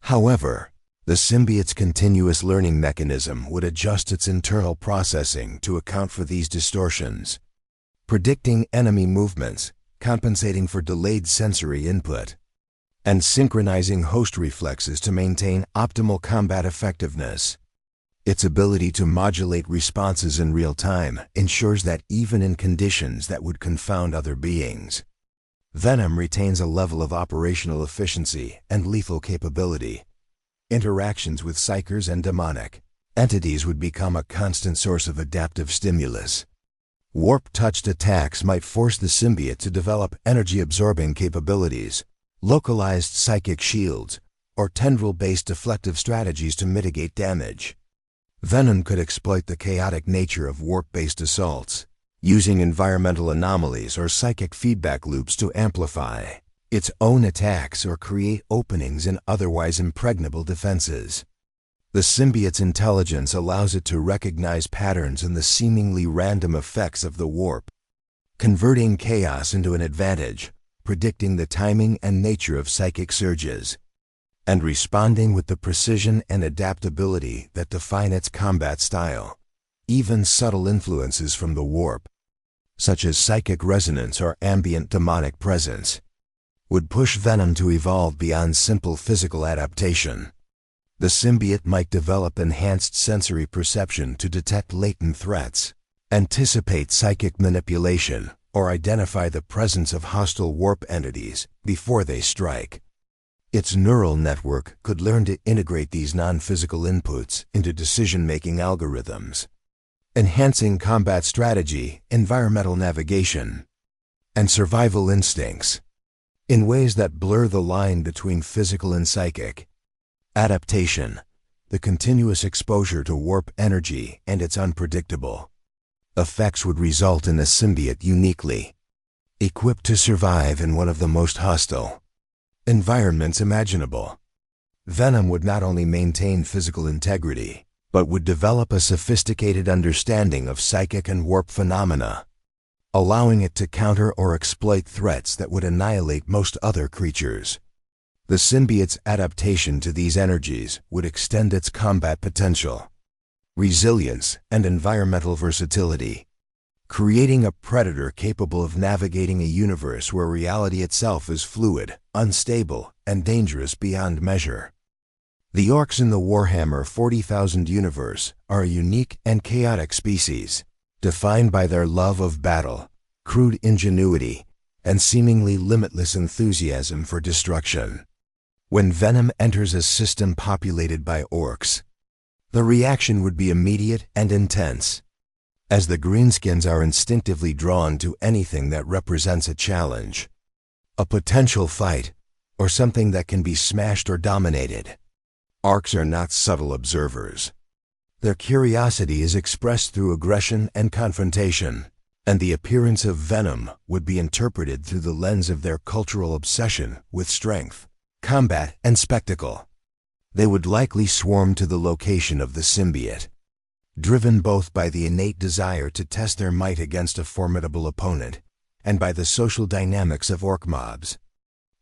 However, the symbiote's continuous learning mechanism would adjust its internal processing to account for these distortions, predicting enemy movements, compensating for delayed sensory input, and synchronizing host reflexes to maintain optimal combat effectiveness. Its ability to modulate responses in real time ensures that even in conditions that would confound other beings, Venom retains a level of operational efficiency and lethal capability. Interactions with psychers and demonic entities would become a constant source of adaptive stimulus. Warp-touched attacks might force the symbiote to develop energy-absorbing capabilities, localized psychic shields, or tendril-based deflective strategies to mitigate damage. Venom could exploit the chaotic nature of warp-based assaults, using environmental anomalies or psychic feedback loops to amplify its own attacks or create openings in otherwise impregnable defenses. The symbiote's intelligence allows it to recognize patterns in the seemingly random effects of the warp, converting chaos into an advantage, predicting the timing and nature of psychic surges, and responding with the precision and adaptability that define its combat style. Even subtle influences from the warp, such as psychic resonance or ambient demonic presence, would push Venom to evolve beyond simple physical adaptation. The symbiote might develop enhanced sensory perception to detect latent threats, anticipate psychic manipulation, or identify the presence of hostile warp entities before they strike. Its neural network could learn to integrate these non-physical inputs into decision-making algorithms, enhancing combat strategy, environmental navigation, and survival instincts in ways that blur the line between physical and psychic. Adaptation, the continuous exposure to warp energy and its unpredictable effects, would result in a symbiote uniquely equipped to survive in one of the most hostile environments imaginable. Venom would not only maintain physical integrity, but would develop a sophisticated understanding of psychic and warp phenomena, allowing it to counter or exploit threats that would annihilate most other creatures. The symbiote's adaptation to these energies would extend its combat potential, resilience, and environmental versatility, creating a predator capable of navigating a universe where reality itself is fluid, unstable, and dangerous beyond measure. The orcs in the Warhammer 40,000 universe are a unique and chaotic species, defined by their love of battle, crude ingenuity, and seemingly limitless enthusiasm for destruction. When Venom enters a system populated by orcs, the reaction would be immediate and intense, as the greenskins are instinctively drawn to anything that represents a challenge, a potential fight, or something that can be smashed or dominated. Orcs are not subtle observers. Their curiosity is expressed through aggression and confrontation, and the appearance of Venom would be interpreted through the lens of their cultural obsession with strength, combat, and spectacle. They would likely swarm to the location of the symbiote, driven both by the innate desire to test their might against a formidable opponent and by the social dynamics of orc mobs,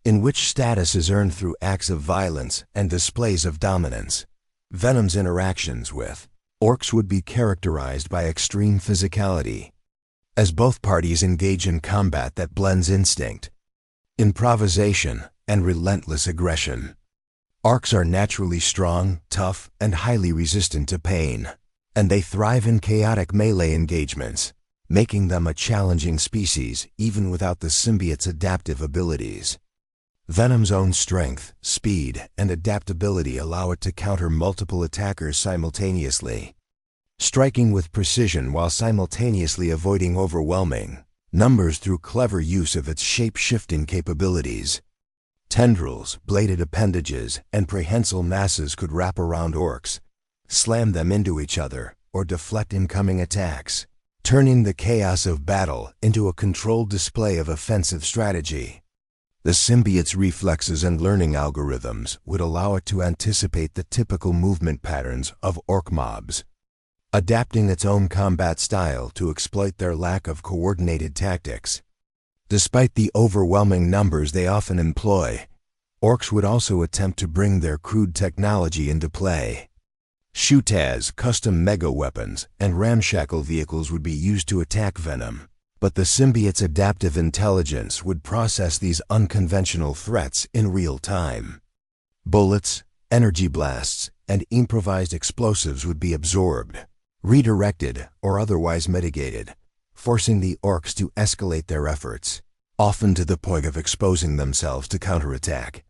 in which status is earned through acts of violence and displays of dominance. Venom's interactions with orcs would be characterized by extreme physicality, as both parties engage in combat that blends instinct, improvisation, and relentless aggression. Orcs are naturally strong, tough, and highly resistant to pain, and they thrive in chaotic melee engagements, making them a challenging species even without the symbiote's adaptive abilities. Venom's own strength, speed, and adaptability allow it to counter multiple attackers simultaneously, striking with precision while simultaneously avoiding overwhelming numbers through clever use of its shape-shifting capabilities. Tendrils, bladed appendages, and prehensile masses could wrap around orcs, slam them into each other, or deflect incoming attacks, turning the chaos of battle into a controlled display of offensive strategy. The symbiote's reflexes and learning algorithms would allow it to anticipate the typical movement patterns of orc mobs, adapting its own combat style to exploit their lack of coordinated tactics. Despite the overwhelming numbers they often employ, orcs would also attempt to bring their crude technology into play. Shootaz, custom mega-weapons, and ramshackle vehicles would be used to attack Venom, but the symbiote's adaptive intelligence would process these unconventional threats in real time. Bullets, energy blasts, and improvised explosives would be absorbed, redirected, or otherwise mitigated, forcing the orcs to escalate their efforts, often to the point of exposing themselves to counterattack.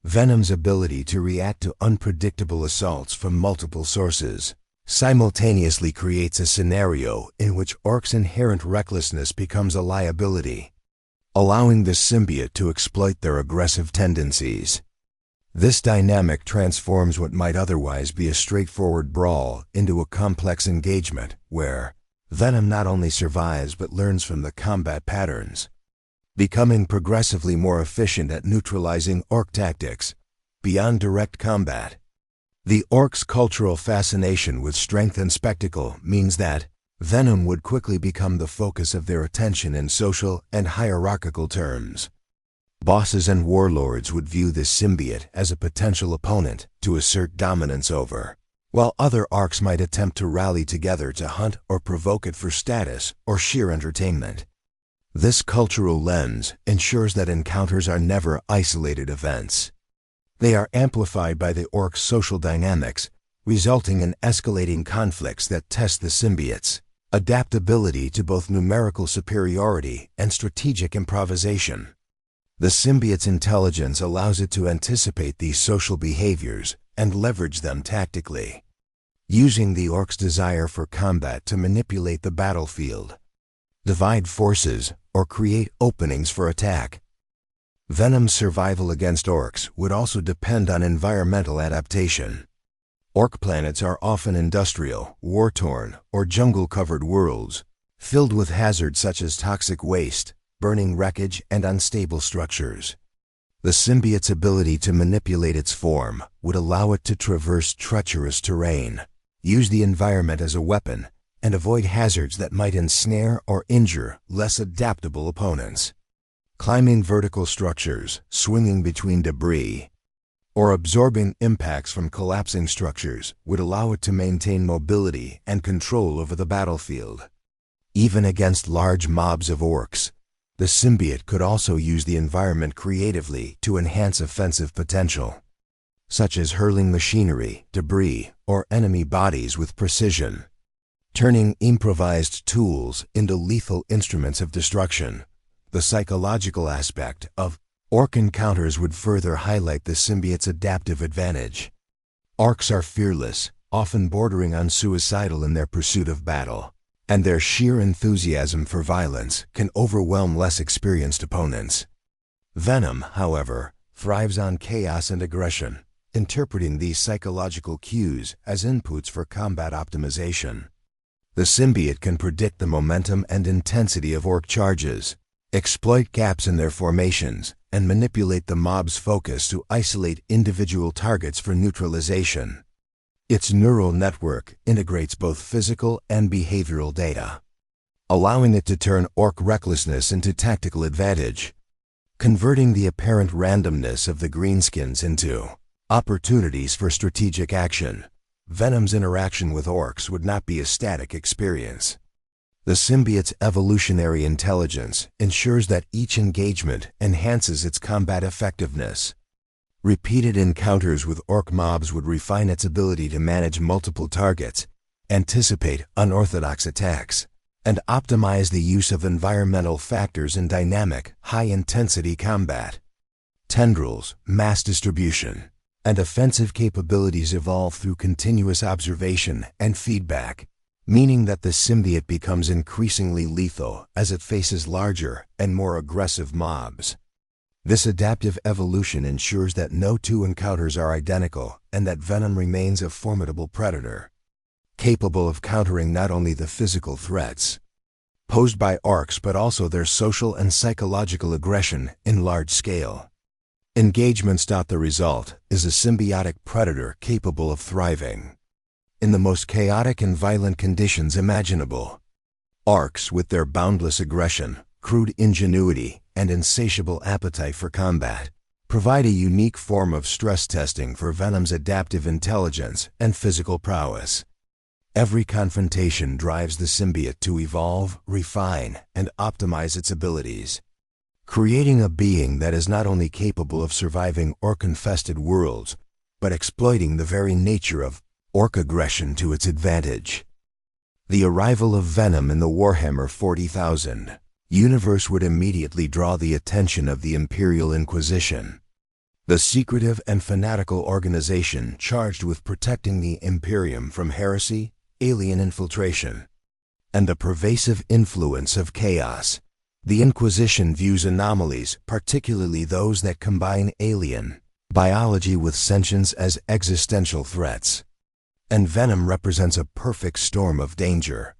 Venom's ability to react to unpredictable assaults from multiple sources simultaneously creates a scenario in which orcs' inherent recklessness becomes a liability, allowing the symbiote to exploit their aggressive tendencies. This dynamic transforms what might otherwise be a straightforward brawl into a complex engagement where Venom not only survives but learns from the combat patterns, becoming progressively more efficient at neutralizing orc tactics beyond direct combat. The orcs' cultural fascination with strength and spectacle means that Venom would quickly become the focus of their attention in social and hierarchical terms. Bosses and warlords would view this symbiote as a potential opponent to assert dominance over, while other orcs might attempt to rally together to hunt or provoke it for status or sheer entertainment. This cultural lens ensures that encounters are never isolated events. They are amplified by the orc's social dynamics, resulting in escalating conflicts that test the symbiote's adaptability to both numerical superiority and strategic improvisation. The symbiote's intelligence allows it to anticipate these social behaviors and leverage them tactically, using the orc's desire for combat to manipulate the battlefield, divide forces, or create openings for attack. Venom's survival against orcs would also depend on environmental adaptation. Orc planets are often industrial, war-torn, or jungle-covered worlds, filled with hazards such as toxic waste, burning wreckage, and unstable structures. The symbiote's ability to manipulate its form would allow it to traverse treacherous terrain, use the environment as a weapon, and avoid hazards that might ensnare or injure less adaptable opponents. Climbing vertical structures, swinging between debris, or absorbing impacts from collapsing structures would allow it to maintain mobility and control over the battlefield. Even against large mobs of orcs, the symbiote could also use the environment creatively to enhance offensive potential, such as hurling machinery, debris, or enemy bodies with precision, turning improvised tools into lethal instruments of destruction. The psychological aspect of orc encounters would further highlight the symbiote's adaptive advantage. Orcs are fearless, often bordering on suicidal in their pursuit of battle, and their sheer enthusiasm for violence can overwhelm less experienced opponents. Venom, however, thrives on chaos and aggression, interpreting these psychological cues as inputs for combat optimization. The symbiote can predict the momentum and intensity of orc charges, exploit gaps in their formations, and manipulate the mob's focus to isolate individual targets for neutralization. Its neural network integrates both physical and behavioral data, allowing it to turn orc recklessness into tactical advantage, converting the apparent randomness of the greenskins into opportunities for strategic action. Venom's interaction with orcs would not be a static experience. The symbiote's evolutionary intelligence ensures that each engagement enhances its combat effectiveness. Repeated encounters with orc mobs would refine its ability to manage multiple targets, anticipate unorthodox attacks, and optimize the use of environmental factors in dynamic, high-intensity combat. Tendrils, mass distribution, and offensive capabilities evolve through continuous observation and feedback, meaning that the symbiote becomes increasingly lethal as it faces larger and more aggressive mobs. This adaptive evolution ensures that no two encounters are identical and that Venom remains a formidable predator, capable of countering not only the physical threats posed by orcs but also their social and psychological aggression in large scale. Engagements. The result is a symbiotic predator capable of thriving in the most chaotic and violent conditions imaginable. Orcs, with their boundless aggression, crude ingenuity, and insatiable appetite for combat, provide a unique form of stress testing for Venom's adaptive intelligence and physical prowess. Every confrontation drives the symbiote to evolve, refine, and optimize its abilities, creating a being that is not only capable of surviving orc-infested worlds, but exploiting the very nature of orc aggression to its advantage. The arrival of Venom in the Warhammer 40,000 universe would immediately draw the attention of the Imperial Inquisition, the secretive and fanatical organization charged with protecting the Imperium from heresy, alien infiltration, and the pervasive influence of chaos. The Inquisition views anomalies, particularly those that combine alien biology with sentience, as existential threats. And Venom represents a perfect storm of danger,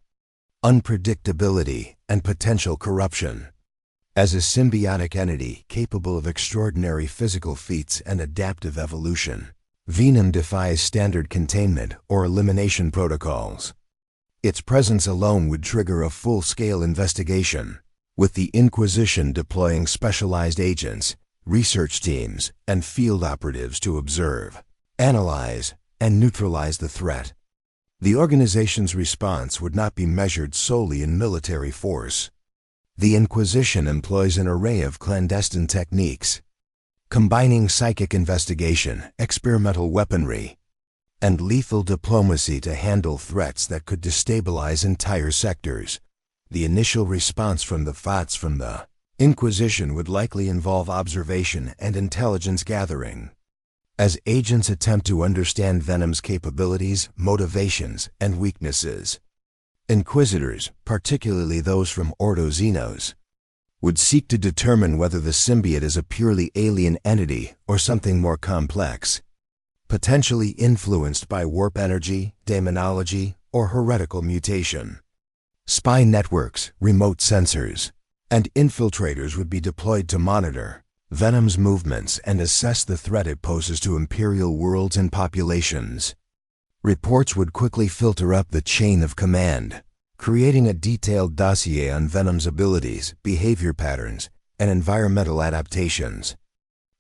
unpredictability, and potential corruption. As a symbiotic entity capable of extraordinary physical feats and adaptive evolution, Venom defies standard containment or elimination protocols. Its presence alone would trigger a full-scale investigation, with the Inquisition deploying specialized agents, research teams, and field operatives to observe, analyze, and neutralize the threat. The organization's response would not be measured solely in military force. The Inquisition employs an array of clandestine techniques, combining psychic investigation, experimental weaponry, and lethal diplomacy to handle threats that could destabilize entire sectors. The initial response from the Inquisition would likely involve observation and intelligence gathering, as agents attempt to understand Venom's capabilities, motivations, and weaknesses. Inquisitors, particularly those from Ordo Xenos, would seek to determine whether the symbiote is a purely alien entity or something more complex, potentially influenced by warp energy, demonology, or heretical mutation. Spy networks, remote sensors, and infiltrators would be deployed to monitor Venom's movements and assess the threat it poses to Imperial worlds and populations. Reports would quickly filter up the chain of command, creating a detailed dossier on Venom's abilities, behavior patterns, and environmental adaptations.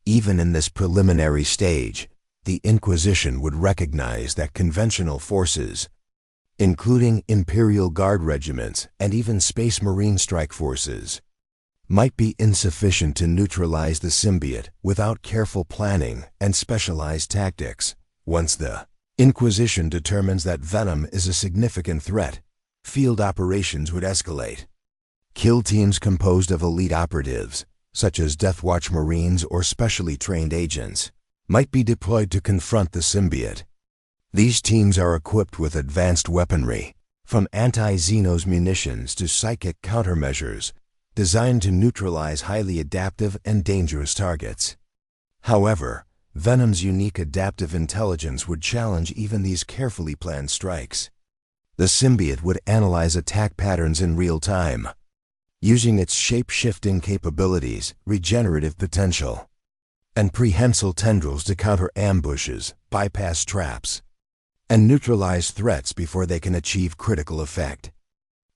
Even in this preliminary stage, the Inquisition would recognize that conventional forces, including Imperial Guard regiments and even Space Marine strike forces, might be insufficient to neutralize the symbiote without careful planning and specialized tactics. Once the Inquisition determines that Venom is a significant threat, field operations would escalate. Kill teams composed of elite operatives, such as Death Watch Marines or specially trained agents, might be deployed to confront the symbiote. These teams are equipped with advanced weaponry, from anti-xenos munitions to psychic countermeasures, designed to neutralize highly adaptive and dangerous targets. However, Venom's unique adaptive intelligence would challenge even these carefully planned strikes. The symbiote would analyze attack patterns in real time, using its shape-shifting capabilities, regenerative potential, and prehensile tendrils to counter ambushes, bypass traps, and neutralize threats before they can achieve critical effect.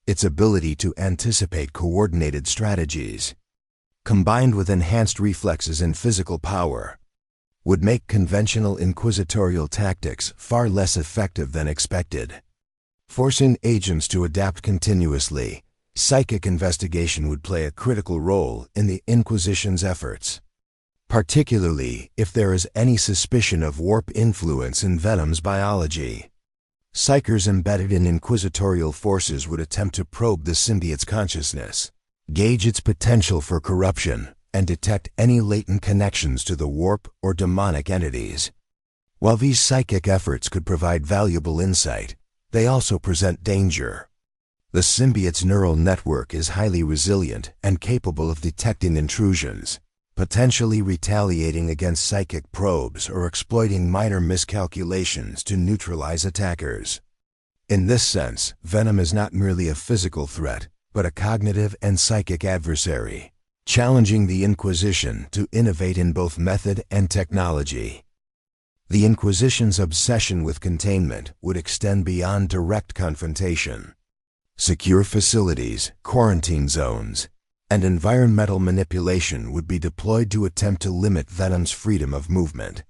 Its ability to anticipate coordinated strategies, combined with enhanced reflexes and physical power, would make conventional inquisitorial tactics far less effective than expected. Forcing agents to adapt continuously, psychic investigation would play a critical role in the Inquisition's efforts, particularly if there is any suspicion of warp influence in Venom's biology. Psychers embedded in inquisitorial forces would attempt to probe the symbiote's consciousness, gauge its potential for corruption, and detect any latent connections to the warp or demonic entities. While these psychic efforts could provide valuable insight, they also present danger. The symbiote's neural network is highly resilient and capable of detecting intrusions, potentially retaliating against psychic probes or exploiting minor miscalculations to neutralize attackers. In this sense, Venom is not merely a physical threat, but a cognitive and psychic adversary, challenging the Inquisition to innovate in both method and technology. The Inquisition's obsession with containment would extend beyond direct confrontation. Secure facilities, quarantine zones, and environmental manipulation would be deployed to attempt to limit Venom's freedom of movement.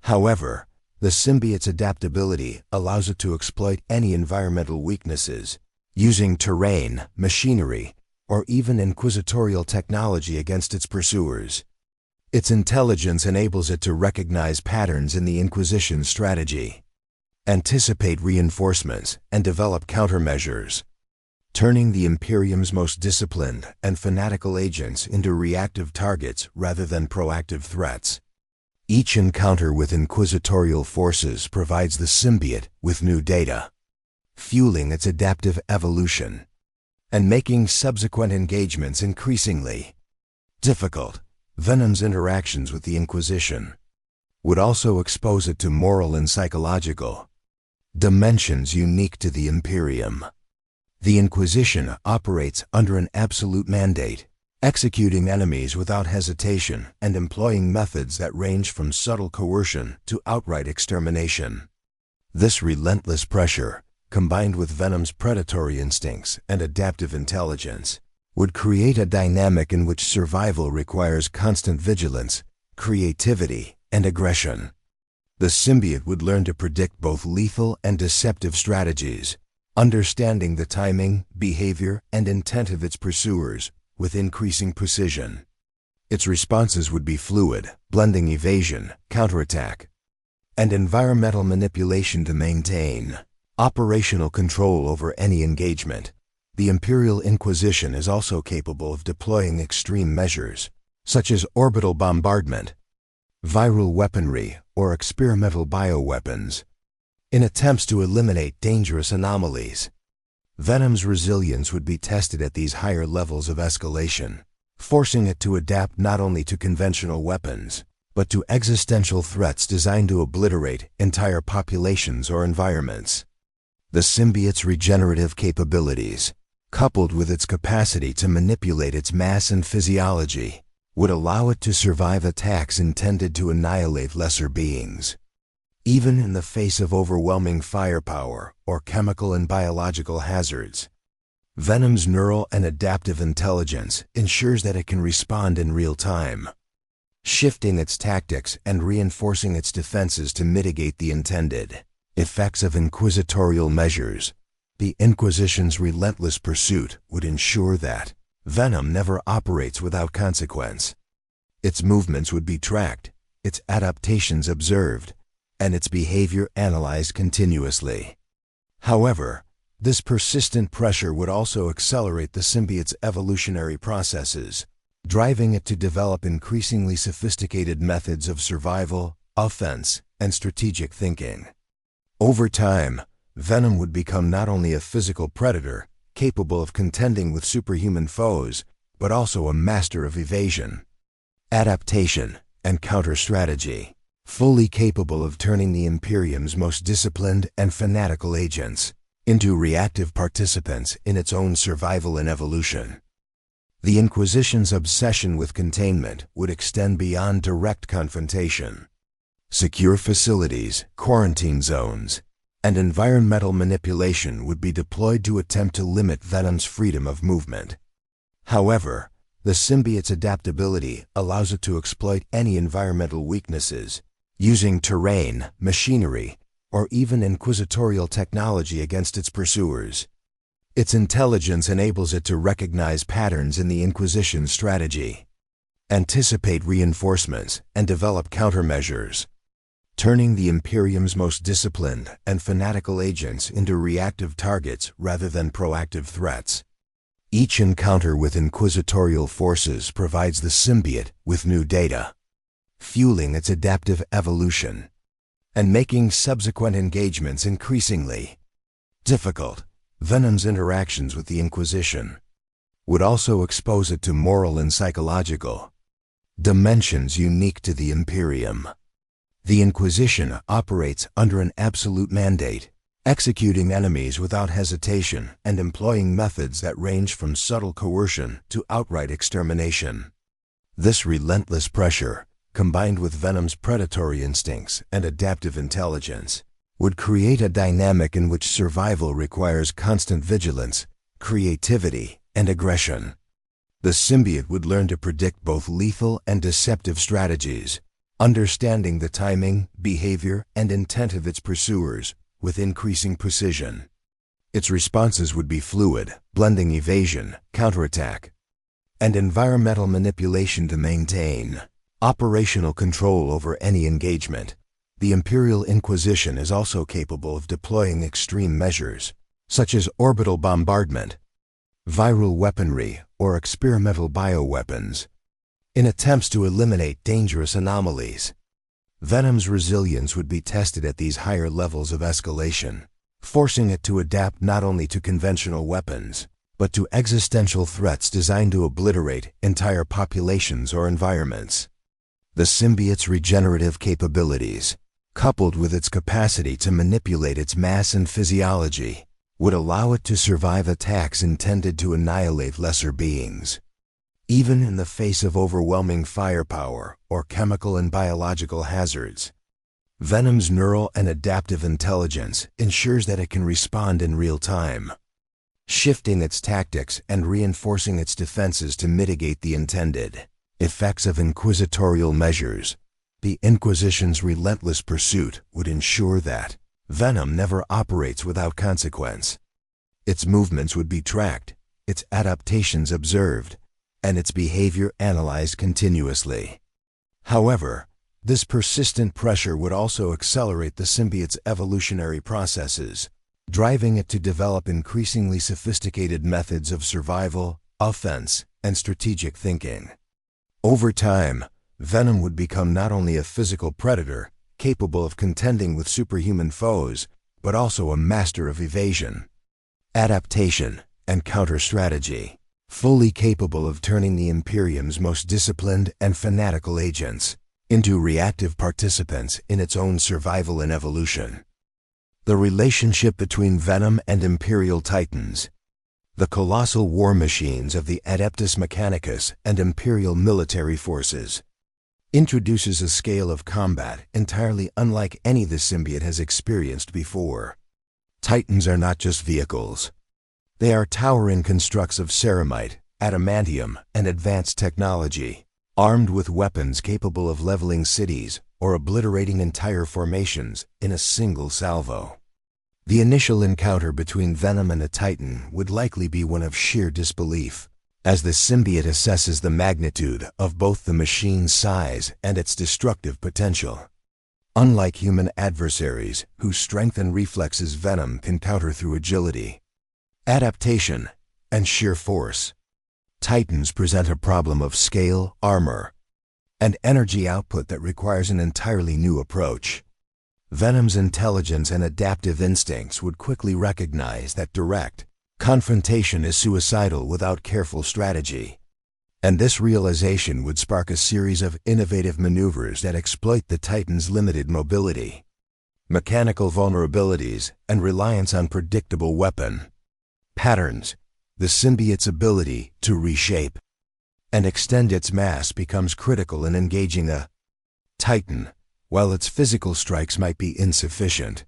However, the symbiote's adaptability allows it to exploit any environmental weaknesses, using terrain, machinery, or even inquisitorial technology against its pursuers. Its intelligence enables it to recognize patterns in the Inquisition's strategy, anticipate reinforcements, and develop countermeasures, turning the Imperium's most disciplined and fanatical agents into reactive targets rather than proactive threats. Each encounter with inquisitorial forces provides the symbiote with new data, fueling its adaptive evolution, and making subsequent engagements increasingly difficult. Venom's interactions with the Inquisition would also expose it to moral and psychological dimensions unique to the Imperium. The Inquisition operates under an absolute mandate, executing enemies without hesitation and employing methods that range from subtle coercion to outright extermination. This relentless pressure, combined with Venom's predatory instincts and adaptive intelligence, would create a dynamic in which survival requires constant vigilance, creativity, and aggression. The symbiote would learn to predict both lethal and deceptive strategies, understanding the timing, behavior, and intent of its pursuers with increasing precision. Its responses would be fluid, blending evasion, counterattack, and environmental manipulation to maintain operational control over any engagement. The Imperial Inquisition is also capable of deploying extreme measures, such as orbital bombardment, viral weaponry, or experimental bioweapons, in attempts to eliminate dangerous anomalies. Venom's resilience would be tested at these higher levels of escalation, forcing it to adapt not only to conventional weapons, but to existential threats designed to obliterate entire populations or environments. The symbiote's regenerative capabilities, coupled with its capacity to manipulate its mass and physiology, would allow it to survive attacks intended to annihilate lesser beings. Even in the face of overwhelming firepower or chemical and biological hazards, Venom's neural and adaptive intelligence ensures that it can respond in real time, shifting its tactics and reinforcing its defenses to mitigate the intended effects of inquisitorial measures. The Inquisition's relentless pursuit would ensure that Venom never operates without consequence. Its movements would be tracked, its adaptations observed, and its behavior analyzed continuously. However, this persistent pressure would also accelerate the symbiote's evolutionary processes, driving it to develop increasingly sophisticated methods of survival, offense, and strategic thinking. Over time, Venom would become not only a physical predator, capable of contending with superhuman foes, but also a master of evasion, adaptation, and counter-strategy, fully capable of turning the Imperium's most disciplined and fanatical agents into reactive participants in its own survival and evolution. The Inquisition's obsession with containment would extend beyond direct confrontation. Secure facilities, quarantine zones, and environmental manipulation would be deployed to attempt to limit Venom's freedom of movement. However, the symbiote's adaptability allows it to exploit any environmental weaknesses, using terrain, machinery, or even inquisitorial technology against its pursuers. Its intelligence enables it to recognize patterns in the Inquisition's strategy, anticipate reinforcements, and develop countermeasures, turning the Imperium's most disciplined and fanatical agents into reactive targets rather than proactive threats. Each encounter with inquisitorial forces provides the symbiote with new data, fueling its adaptive evolution, and making subsequent engagements increasingly difficult. Venom's interactions with the Inquisition would also expose it to moral and psychological dimensions unique to the Imperium. The Inquisition operates under an absolute mandate, executing enemies without hesitation and employing methods that range from subtle coercion to outright extermination. This relentless pressure, combined with Venom's predatory instincts and adaptive intelligence, would create a dynamic in which survival requires constant vigilance, creativity, and aggression. The symbiote would learn to predict both lethal and deceptive strategies, understanding the timing, behavior, and intent of its pursuers with increasing precision. Its responses would be fluid, blending evasion, counterattack, and environmental manipulation to maintain operational control over any engagement. The Imperial Inquisition is also capable of deploying extreme measures, such as orbital bombardment, viral weaponry, or experimental bioweapons, in attempts to eliminate dangerous anomalies. Venom's resilience would be tested at these higher levels of escalation, forcing it to adapt not only to conventional weapons, but to existential threats designed to obliterate entire populations or environments. The symbiote's regenerative capabilities, coupled with its capacity to manipulate its mass and physiology, would allow it to survive attacks intended to annihilate lesser beings. Even in the face of overwhelming firepower or chemical and biological hazards, Venom's neural and adaptive intelligence ensures that it can respond in real time, shifting its tactics and reinforcing its defenses to mitigate the intended effects of inquisitorial measures. The Inquisition's relentless pursuit would ensure that Venom never operates without consequence. Its movements would be tracked, its adaptations observed, and its behavior analyzed continuously. However, this persistent pressure would also accelerate the symbiote's evolutionary processes, driving it to develop increasingly sophisticated methods of survival, offense, and strategic thinking. Over time, Venom would become not only a physical predator, capable of contending with superhuman foes, but also a master of evasion, adaptation, and counter-strategy, fully capable of turning the Imperium's most disciplined and fanatical agents into reactive participants in its own survival and evolution. The relationship between Venom and Imperial Titans, the colossal war machines of the Adeptus Mechanicus and Imperial military forces, introduces a scale of combat entirely unlike any the symbiote has experienced before. Titans are not just vehicles. They are towering constructs of ceramite, adamantium, and advanced technology, armed with weapons capable of leveling cities or obliterating entire formations in a single salvo. The initial encounter between Venom and a Titan would likely be one of sheer disbelief, as the symbiote assesses the magnitude of both the machine's size and its destructive potential. Unlike human adversaries, whose strength and reflexes Venom can counter through agility, adaptation, and sheer force, Titans present a problem of scale, armor, and energy output that requires an entirely new approach. Venom's intelligence and adaptive instincts would quickly recognize that direct confrontation is suicidal without careful strategy, and this realization would spark a series of innovative maneuvers that exploit the Titan's limited mobility, mechanical vulnerabilities, and reliance on predictable weapon patterns. The symbiote's ability to reshape and extend its mass becomes critical in engaging a Titan, while its physical strikes might be insufficient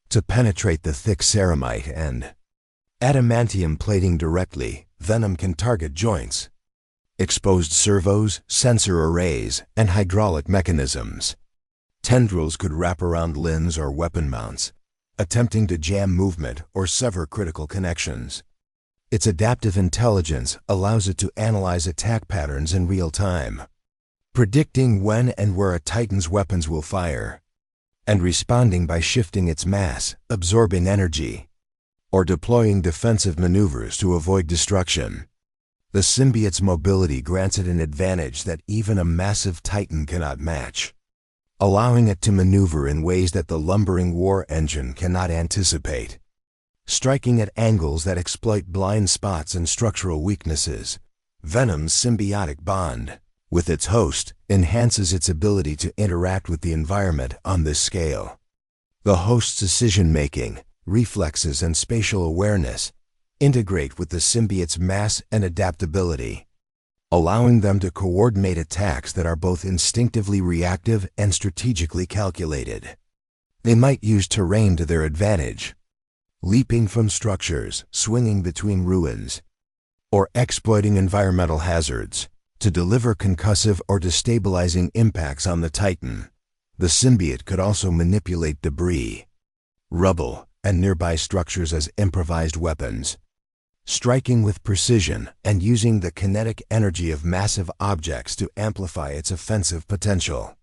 to penetrate the thick ceramite and adamantium plating directly. Venom can target joints, exposed servos, sensor arrays, and hydraulic mechanisms. Tendrils could wrap around limbs or weapon mounts, attempting to jam movement or sever critical connections. Its adaptive intelligence allows it to analyze attack patterns in real time, predicting when and where a Titan's weapons will fire, and responding by shifting its mass, absorbing energy, or deploying defensive maneuvers to avoid destruction. The symbiote's mobility grants it an advantage that even a massive Titan cannot match, allowing it to maneuver in ways that the lumbering war engine cannot anticipate. Striking at angles that exploit blind spots and structural weaknesses, Venom's symbiotic bond with its host enhances its ability to interact with the environment on this scale. The host's decision-making, reflexes, and spatial awareness integrate with the symbiote's mass and adaptability, allowing them to coordinate attacks that are both instinctively reactive and strategically calculated. They might use terrain to their advantage, leaping from structures, swinging between ruins, or exploiting environmental hazards to deliver concussive or destabilizing impacts on the Titan. The symbiote could also manipulate debris, rubble, and nearby structures as improvised weapons, striking with precision and using the kinetic energy of massive objects to amplify its offensive potential.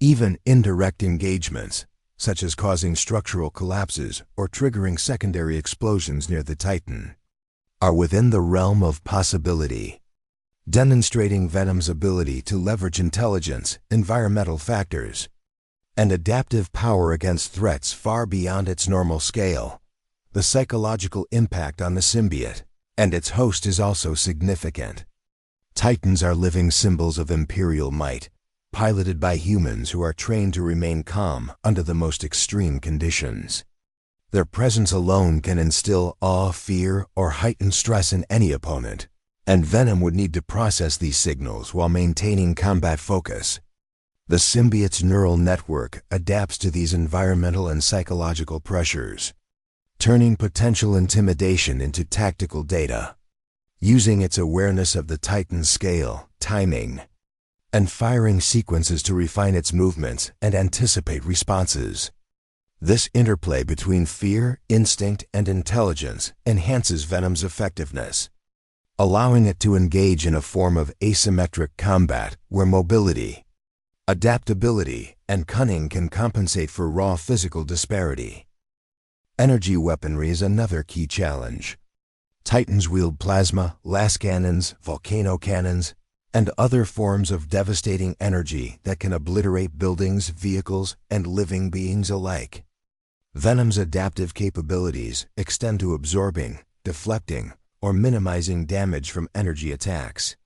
Even indirect engagements, such as causing structural collapses or triggering secondary explosions near the Titan, are within the realm of possibility, demonstrating Venom's ability to leverage intelligence, environmental factors, and adaptive power against threats far beyond its normal scale. The psychological impact on the symbiote and its host is also significant. Titans are living symbols of imperial might, piloted by humans who are trained to remain calm under the most extreme conditions. Their presence alone can instill awe, fear, or heighten stress in any opponent, and Venom would need to process these signals while maintaining combat focus. The symbiote's neural network adapts to these environmental and psychological pressures, turning potential intimidation into tactical data. Using its awareness of the Titan's scale, timing, and firing sequences to refine its movements and anticipate responses. This interplay between fear, instinct, and intelligence enhances Venom's effectiveness, allowing it to engage in a form of asymmetric combat where mobility, adaptability, and cunning can compensate for raw physical disparity. Energy weaponry is another key challenge. Titans wield plasma, las cannons, volcano cannons, and other forms of devastating energy that can obliterate buildings, vehicles, and living beings alike. Venom's adaptive capabilities extend to absorbing, deflecting, or minimizing damage from energy attacks.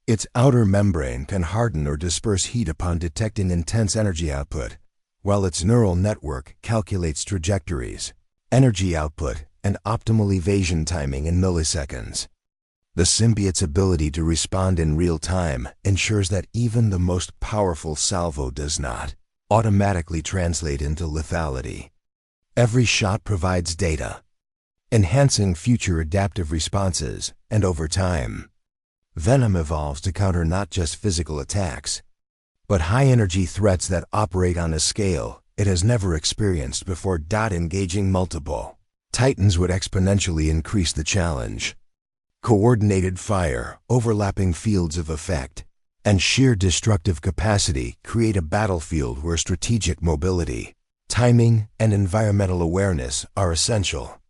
Its outer membrane can harden or disperse heat upon detecting intense energy output, while its neural network calculates trajectories, energy output, and optimal evasion timing in milliseconds. The symbiote's ability to respond in real time ensures that even the most powerful salvo does not automatically translate into lethality. Every shot provides data, enhancing future adaptive responses, and over time, Venom evolves to counter not just physical attacks, but high-energy threats that operate on a scale it has never experienced before. Engaging multiple Titans would exponentially increase the challenge. Coordinated fire, overlapping fields of effect, and sheer destructive capacity create a battlefield where strategic mobility, timing, and environmental awareness are essential.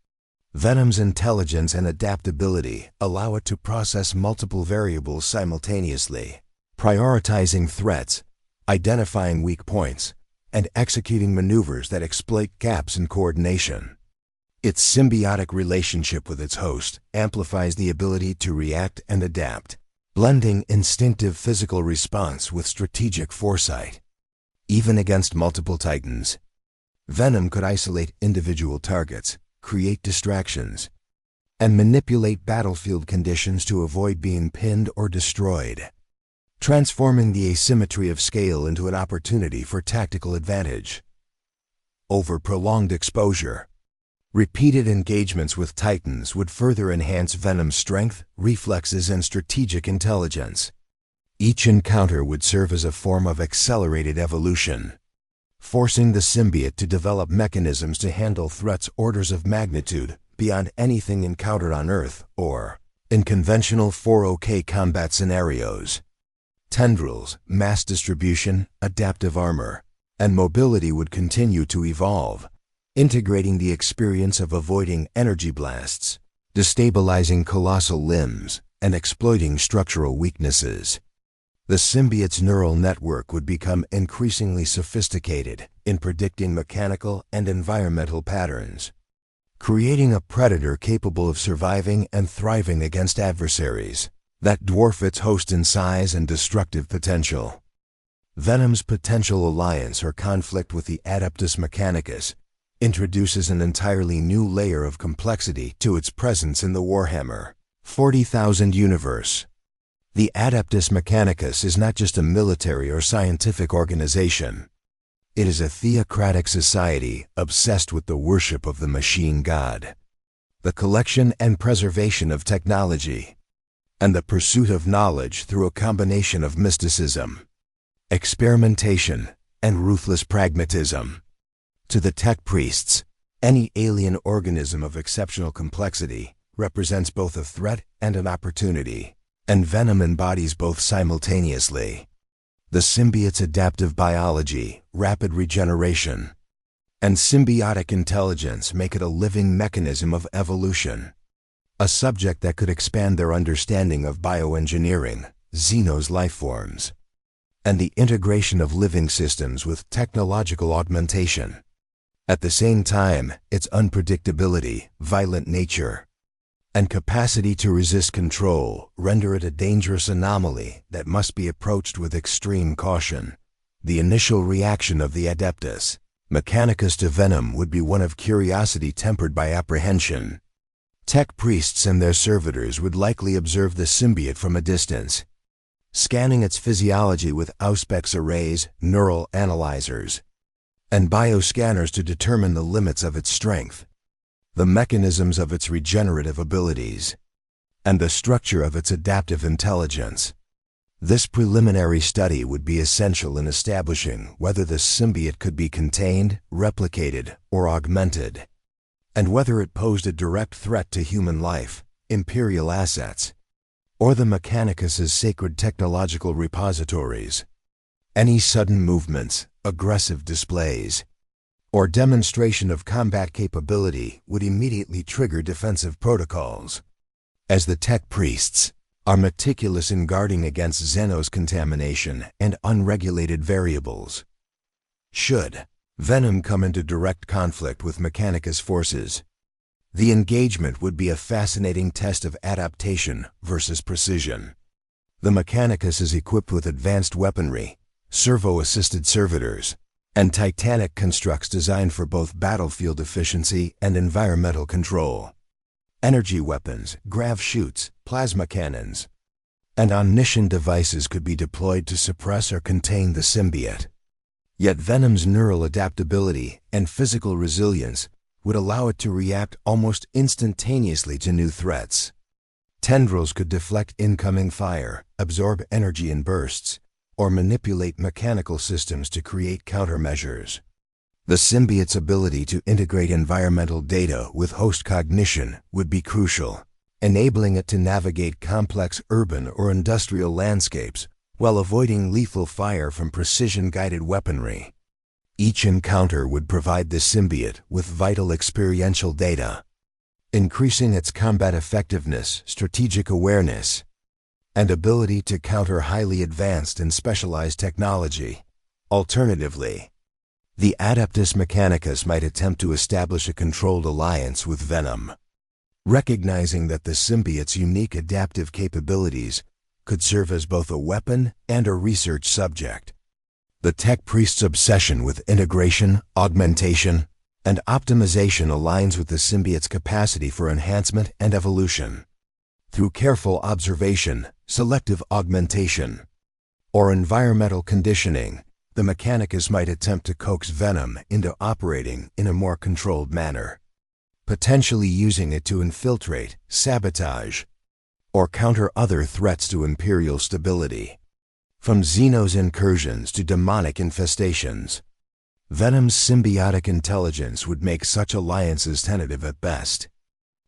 Venom's intelligence and adaptability allow it to process multiple variables simultaneously, prioritizing threats, identifying weak points, and executing maneuvers that exploit gaps in coordination. Its symbiotic relationship with its host amplifies the ability to react and adapt, blending instinctive physical response with strategic foresight. Even against multiple Titans, Venom could isolate individual targets, create distractions, and manipulate battlefield conditions to avoid being pinned or destroyed, transforming the asymmetry of scale into an opportunity for tactical advantage. Over prolonged exposure, repeated engagements with Titans would further enhance Venom's strength, reflexes, and strategic intelligence. Each encounter would serve as a form of accelerated evolution, forcing the symbiote to develop mechanisms to handle threats orders of magnitude beyond anything encountered on Earth or in conventional 40K combat scenarios. Tendrils, mass distribution, adaptive armor, and mobility would continue to evolve, integrating the experience of avoiding energy blasts, destabilizing colossal limbs, and exploiting structural weaknesses. The symbiote's neural network would become increasingly sophisticated in predicting mechanical and environmental patterns, creating a predator capable of surviving and thriving against adversaries that dwarf its host in size and destructive potential. Venom's potential alliance or conflict with the Adeptus Mechanicus introduces an entirely new layer of complexity to its presence in the Warhammer 40,000 universe. The Adeptus Mechanicus is not just a military or scientific organization. It is a theocratic society obsessed with the worship of the machine god, the collection and preservation of technology, and the pursuit of knowledge through a combination of mysticism, experimentation, and ruthless pragmatism. To the tech priests, any alien organism of exceptional complexity represents both a threat and an opportunity, and Venom embodies both simultaneously. The symbiote's adaptive biology, rapid regeneration, and symbiotic intelligence make it a living mechanism of evolution, a subject that could expand their understanding of bioengineering, xenos lifeforms, and the integration of living systems with technological augmentation. At the same time, its unpredictability, violent nature, and capacity to resist control render it a dangerous anomaly that must be approached with extreme caution. The initial reaction of the Adeptus Mechanicus to Venom would be one of curiosity tempered by apprehension. Tech priests and their servitors would likely observe the symbiote from a distance, scanning its physiology with Auspex arrays, neural analyzers, and bioscanners to determine the limits of its strength, the mechanisms of its regenerative abilities, and the structure of its adaptive intelligence. This preliminary study would be essential in establishing whether the symbiote could be contained, replicated, or augmented, and whether it posed a direct threat to human life, Imperial assets, or the Mechanicus's sacred technological repositories. Any sudden movements, aggressive displays, or demonstration of combat capability would immediately trigger defensive protocols, as the tech priests are meticulous in guarding against xenos contamination and unregulated variables. Should Venom come into direct conflict with Mechanicus forces, the engagement would be a fascinating test of adaptation versus precision. The Mechanicus is equipped with advanced weaponry, servo-assisted servitors, and titanic constructs designed for both battlefield efficiency and environmental control. Energy weapons, grav chutes, plasma cannons, and omniscient devices could be deployed to suppress or contain the symbiote. Yet Venom's neural adaptability and physical resilience would allow it to react almost instantaneously to new threats. Tendrils could deflect incoming fire, absorb energy in bursts, or manipulate mechanical systems to create countermeasures. The symbiote's ability to integrate environmental data with host cognition would be crucial, enabling it to navigate complex urban or industrial landscapes while avoiding lethal fire from precision-guided weaponry. Each encounter would provide the symbiote with vital experiential data, increasing its combat effectiveness, strategic awareness, and ability to counter highly advanced and specialized technology. Alternatively, the Adeptus Mechanicus might attempt to establish a controlled alliance with Venom, recognizing that the symbiote's unique adaptive capabilities could serve as both a weapon and a research subject. The tech priest's obsession with integration, augmentation, and optimization aligns with the symbiote's capacity for enhancement and evolution. Through careful observation, selective augmentation, or environmental conditioning, the Mechanicus might attempt to coax Venom into operating in a more controlled manner, potentially using it to infiltrate, sabotage, or counter other threats to Imperial stability. From xenos incursions to demonic infestations, Venom's symbiotic intelligence would make such alliances tentative at best.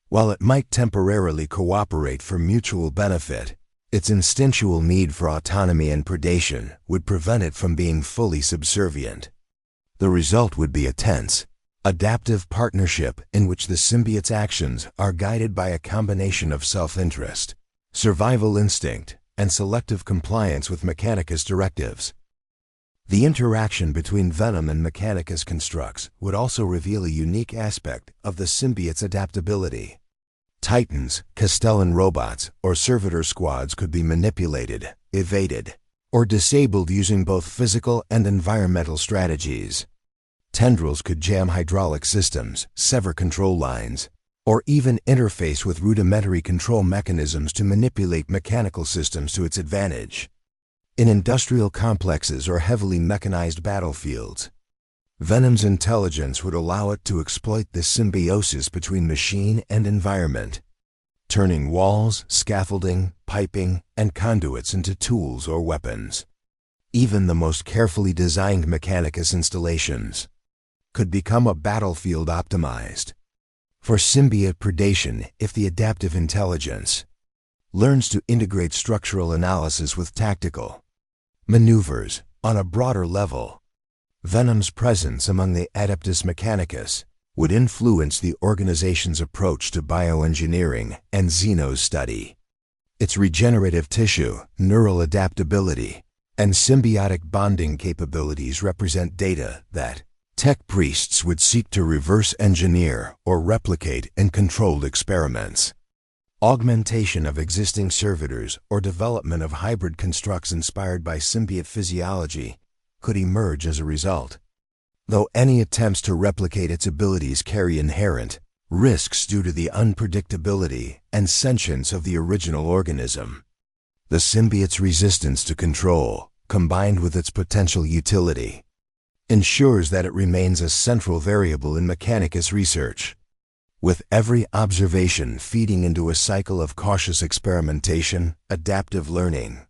While it might temporarily cooperate for mutual benefit, its instinctual need for autonomy and predation would prevent it from being fully subservient. The result would be a tense, adaptive partnership in which the symbiote's actions are guided by a combination of self-interest, survival instinct, and selective compliance with Mechanicus directives. The interaction between Venom and Mechanicus constructs would also reveal a unique aspect of the symbiote's adaptability. Titans, Castellan robots, or servitor squads could be manipulated, evaded, or disabled using both physical and environmental strategies. Tendrils could jam hydraulic systems, sever control lines, or even interface with rudimentary control mechanisms to manipulate mechanical systems to its advantage. In industrial complexes or heavily mechanized battlefields, Venom's intelligence would allow it to exploit the symbiosis between machine and environment, turning walls, scaffolding, piping, and conduits into tools or weapons. Even the most carefully designed Mechanicus installations could become a battlefield optimized for symbiote predation if the adaptive intelligence learns to integrate structural analysis with tactical maneuvers. On a broader level, Venom's presence among the Adeptus Mechanicus would influence the organization's approach to bioengineering and xenos study. Its regenerative tissue, neural adaptability, and symbiotic bonding capabilities represent data that tech priests would seek to reverse engineer or replicate in controlled experiments. Augmentation of existing servitors or development of hybrid constructs inspired by symbiote physiology could emerge as a result. Though any attempts to replicate its abilities carry inherent risks due to the unpredictability and sentience of the original organism, the symbiote's resistance to control, combined with its potential utility, ensures that it remains a central variable in Mechanicus research. With every observation feeding into a cycle of cautious experimentation, adaptive learning,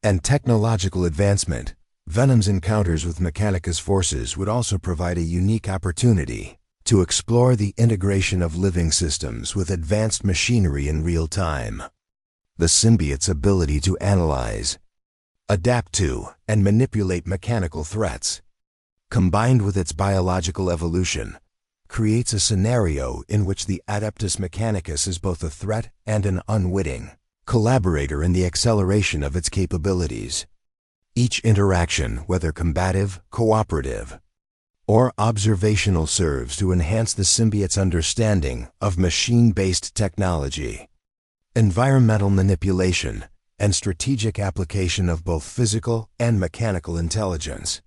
and technological advancement, Venom's encounters with Mechanicus forces would also provide a unique opportunity to explore the integration of living systems with advanced machinery in real time. the symbiote's ability to analyze, adapt to, and manipulate mechanical threats, combined with its biological evolution, creates a scenario in which the Adeptus Mechanicus is both a threat and an unwitting collaborator in the acceleration of its capabilities. Each interaction, whether combative, cooperative, or observational, serves to enhance the symbiote's understanding of machine-based technology, environmental manipulation, and strategic application of both physical and mechanical intelligence.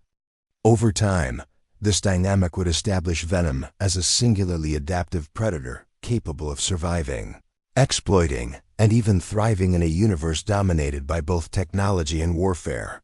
Over time, this dynamic would establish Venom as a singularly adaptive predator capable of surviving, exploiting, and even thriving in a universe dominated by both technology and warfare.